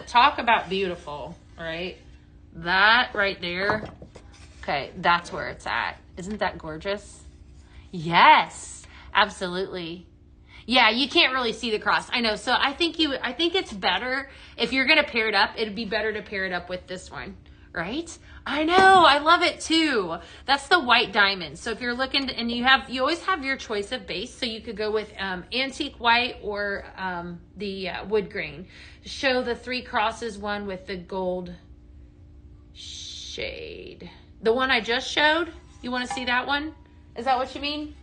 talk about beautiful, right? That right there. Okay, that's where it's at. Isn't that gorgeous? Yes, absolutely. Yeah, you can't really see the cross. I know. So I think it's better if you're going to pair it up, it'd be better to pair it up with this one, right? I know. I love it too. That's the white diamond. So if you're looking and you always have your choice of base. So you could go with antique white or the wood grain. Show the three crosses one with the gold shade. The one I just showed. You want to see that one? Is that what you mean?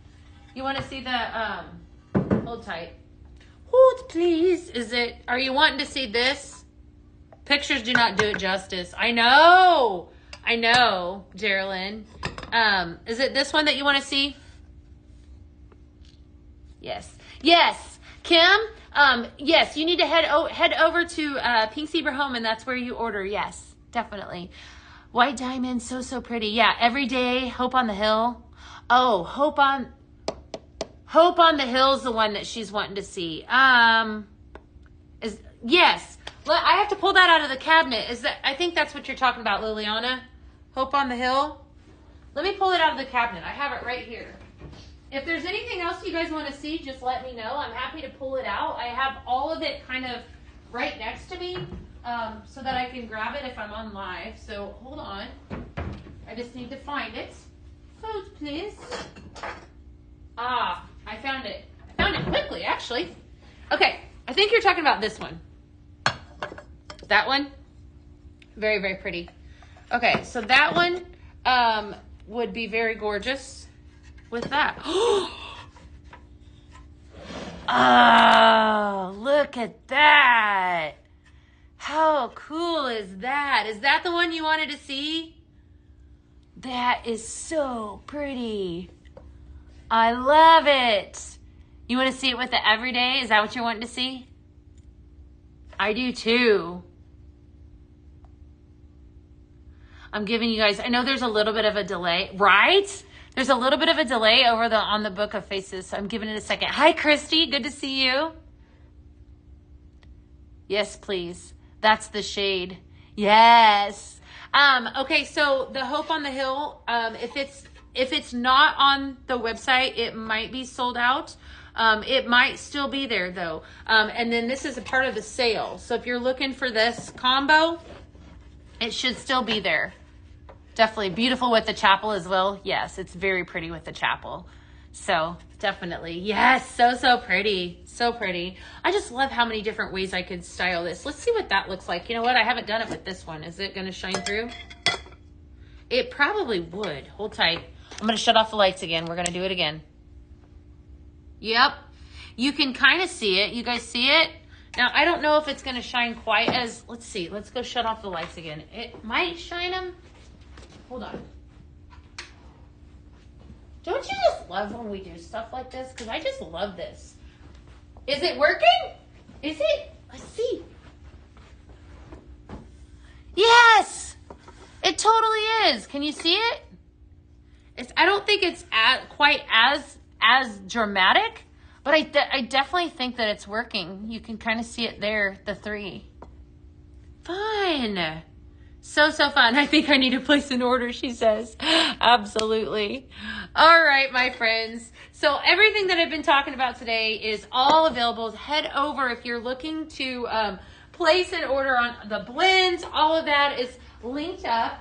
You want to see the, hold tight. Hold please. Are you wanting to see this? Pictures do not do it justice. I know, Geraldine. Is it this one that you want to see? Yes. Kim, yes, you need to head over to Pink Zebra Home, and that's where you order. Yes, definitely. White diamond, so pretty. Yeah, every day, Hope on the Hill. Oh, Hope on the Hill is the one that she's wanting to see. Yes. I have to pull that out of the cabinet. I think that's what you're talking about, Liliana. Hope on the Hill. Let me pull it out of the cabinet. I have it right here. If there's anything else you guys want to see, just let me know. I'm happy to pull it out. I have all of it kind of right next to me. So that I can grab it if I'm on live. So hold on. I just need to find it. Hold, please. I found it. I found it quickly, actually. Okay, I think you're talking about this one. That one? Very, very pretty. Okay, so that one would be very gorgeous with that. Oh, look at that. How cool is that? Is that the one you wanted to see? That is so pretty. I love it. You want to see it with the everyday? Is that what you're wanting to see? I do too. I'm giving you guys, I know there's a little bit of a delay, right? There's a little bit of a delay on the Book of Faces, so I'm giving it a second. Hi, Christy. Good to see you. Yes, please. That's the shade. Yes. Okay, so the Hope on the Hill, if it's not on the website, it might be sold out. It might still be there though. And then this is a part of the sale. So if you're looking for this combo, It should still be there. Definitely beautiful with the chapel as well. Yes, it's very pretty with the chapel. So definitely. Yes, so pretty. So pretty. I just love how many different ways I could style this. Let's see what that looks like. You know what? I haven't done it with this one. Is it going to shine through? It probably would. Hold tight. I'm going to shut off the lights again. We're going to do it again. Yep. You can kind of see it. You guys see it? Now, I don't know if it's going to shine quite as... Let's see. Let's go shut off the lights again. It might shine them. Hold on. Don't you just love when we do stuff like this? Because I just love this. Is it working? Is it? Let's see. Yes! It totally is. Can you see it? I don't think it's quite as dramatic, but I definitely think that it's working. You can kind of see it there, the 3. Fun. So fun. I think I need to place an order, she says. Absolutely. All right, my friends. So everything that I've been talking about today is all available. Head over if you're looking to place an order on the blends. All of that is linked up.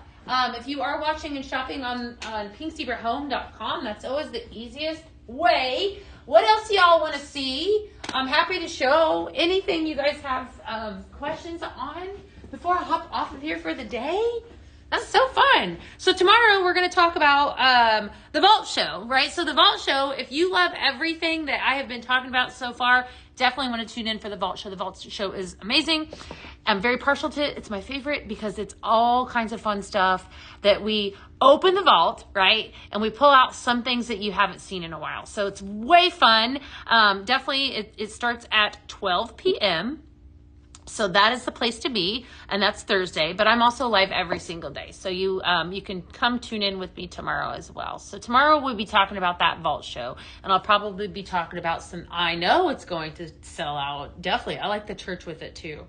If you are watching and shopping on pinksecrethome.com, that's always the easiest way. What else y'all want to see? I'm happy to show anything you guys have questions on before I hop off of here for the day. That's so fun. So tomorrow we're going to talk about the vault show, right? So the vault show, if you love everything that I have been talking about so far, definitely want to tune in for the vault show. The vault show is amazing. I'm very partial to it. It's my favorite because it's all kinds of fun stuff that we open the vault, right? And we pull out some things that you haven't seen in a while. So it's way fun. Definitely it starts at 12 p.m. So that is the place to be, and that's Thursday. But I'm also live every single day, so you can come tune in with me tomorrow as well. So tomorrow we'll be talking about that vault show, and I'll probably be talking about some. I know it's going to sell out. Definitely, I like the church with it too.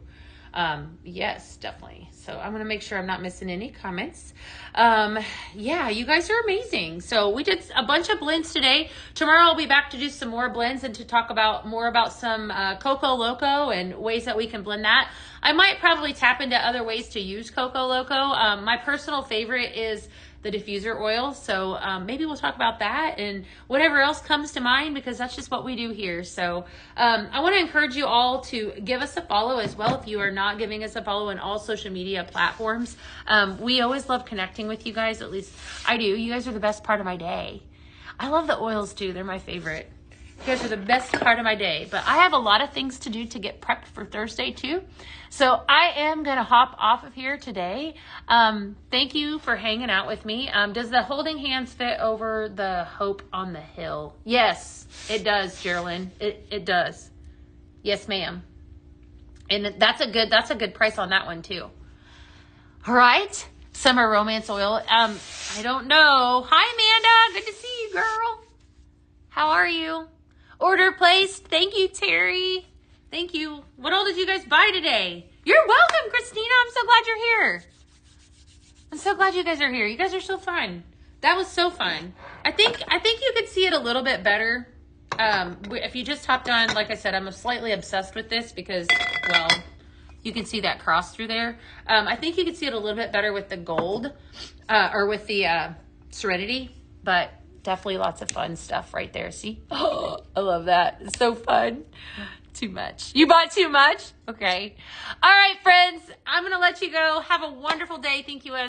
Yes, definitely. So I'm going to make sure I'm not missing any comments. Yeah, you guys are amazing. So we did a bunch of blends today. Tomorrow I'll be back to do some more blends and to talk about more about some Coco Loco and ways that we can blend that. I might probably tap into other ways to use Coco Loco. My personal favorite is the diffuser oil. So maybe we'll talk about that and whatever else comes to mind, because that's just what we do here. So I want to encourage you all to give us a follow as well if you are not giving us a follow on all social media platforms. We always love connecting with you guys. At least I do. You guys are the best part of my day. I love the oils too. They're my favorite. You guys are the best part of my day. But I have a lot of things to do to get prepped for Thursday too. So I am going to hop off of here today. Thank you for hanging out with me. Does the holding hands fit over the Hope on the Hill? Yes, it does, Geraldine. It does. Yes, ma'am. And that's a good price on that one too. All right. Summer Romance Oil. I don't know. Hi, Amanda. Good to see you, girl. How are you? Order placed. Thank you, Terry. Thank you. What all did you guys buy today? You're welcome, Christina. I'm so glad you're here. I'm so glad you guys are here. You guys are so fun. That was so fun. I think you could see it a little bit better. If you just hopped on, like I said, I'm slightly obsessed with this because, well, you can see that cross through there. I think you could see it a little bit better with the gold or with the Serenity, but definitely lots of fun stuff right there. See? Oh, I love that. It's so fun. Too much. You bought too much? Okay. All right, friends. I'm going to let you go. Have a wonderful day. Thank you.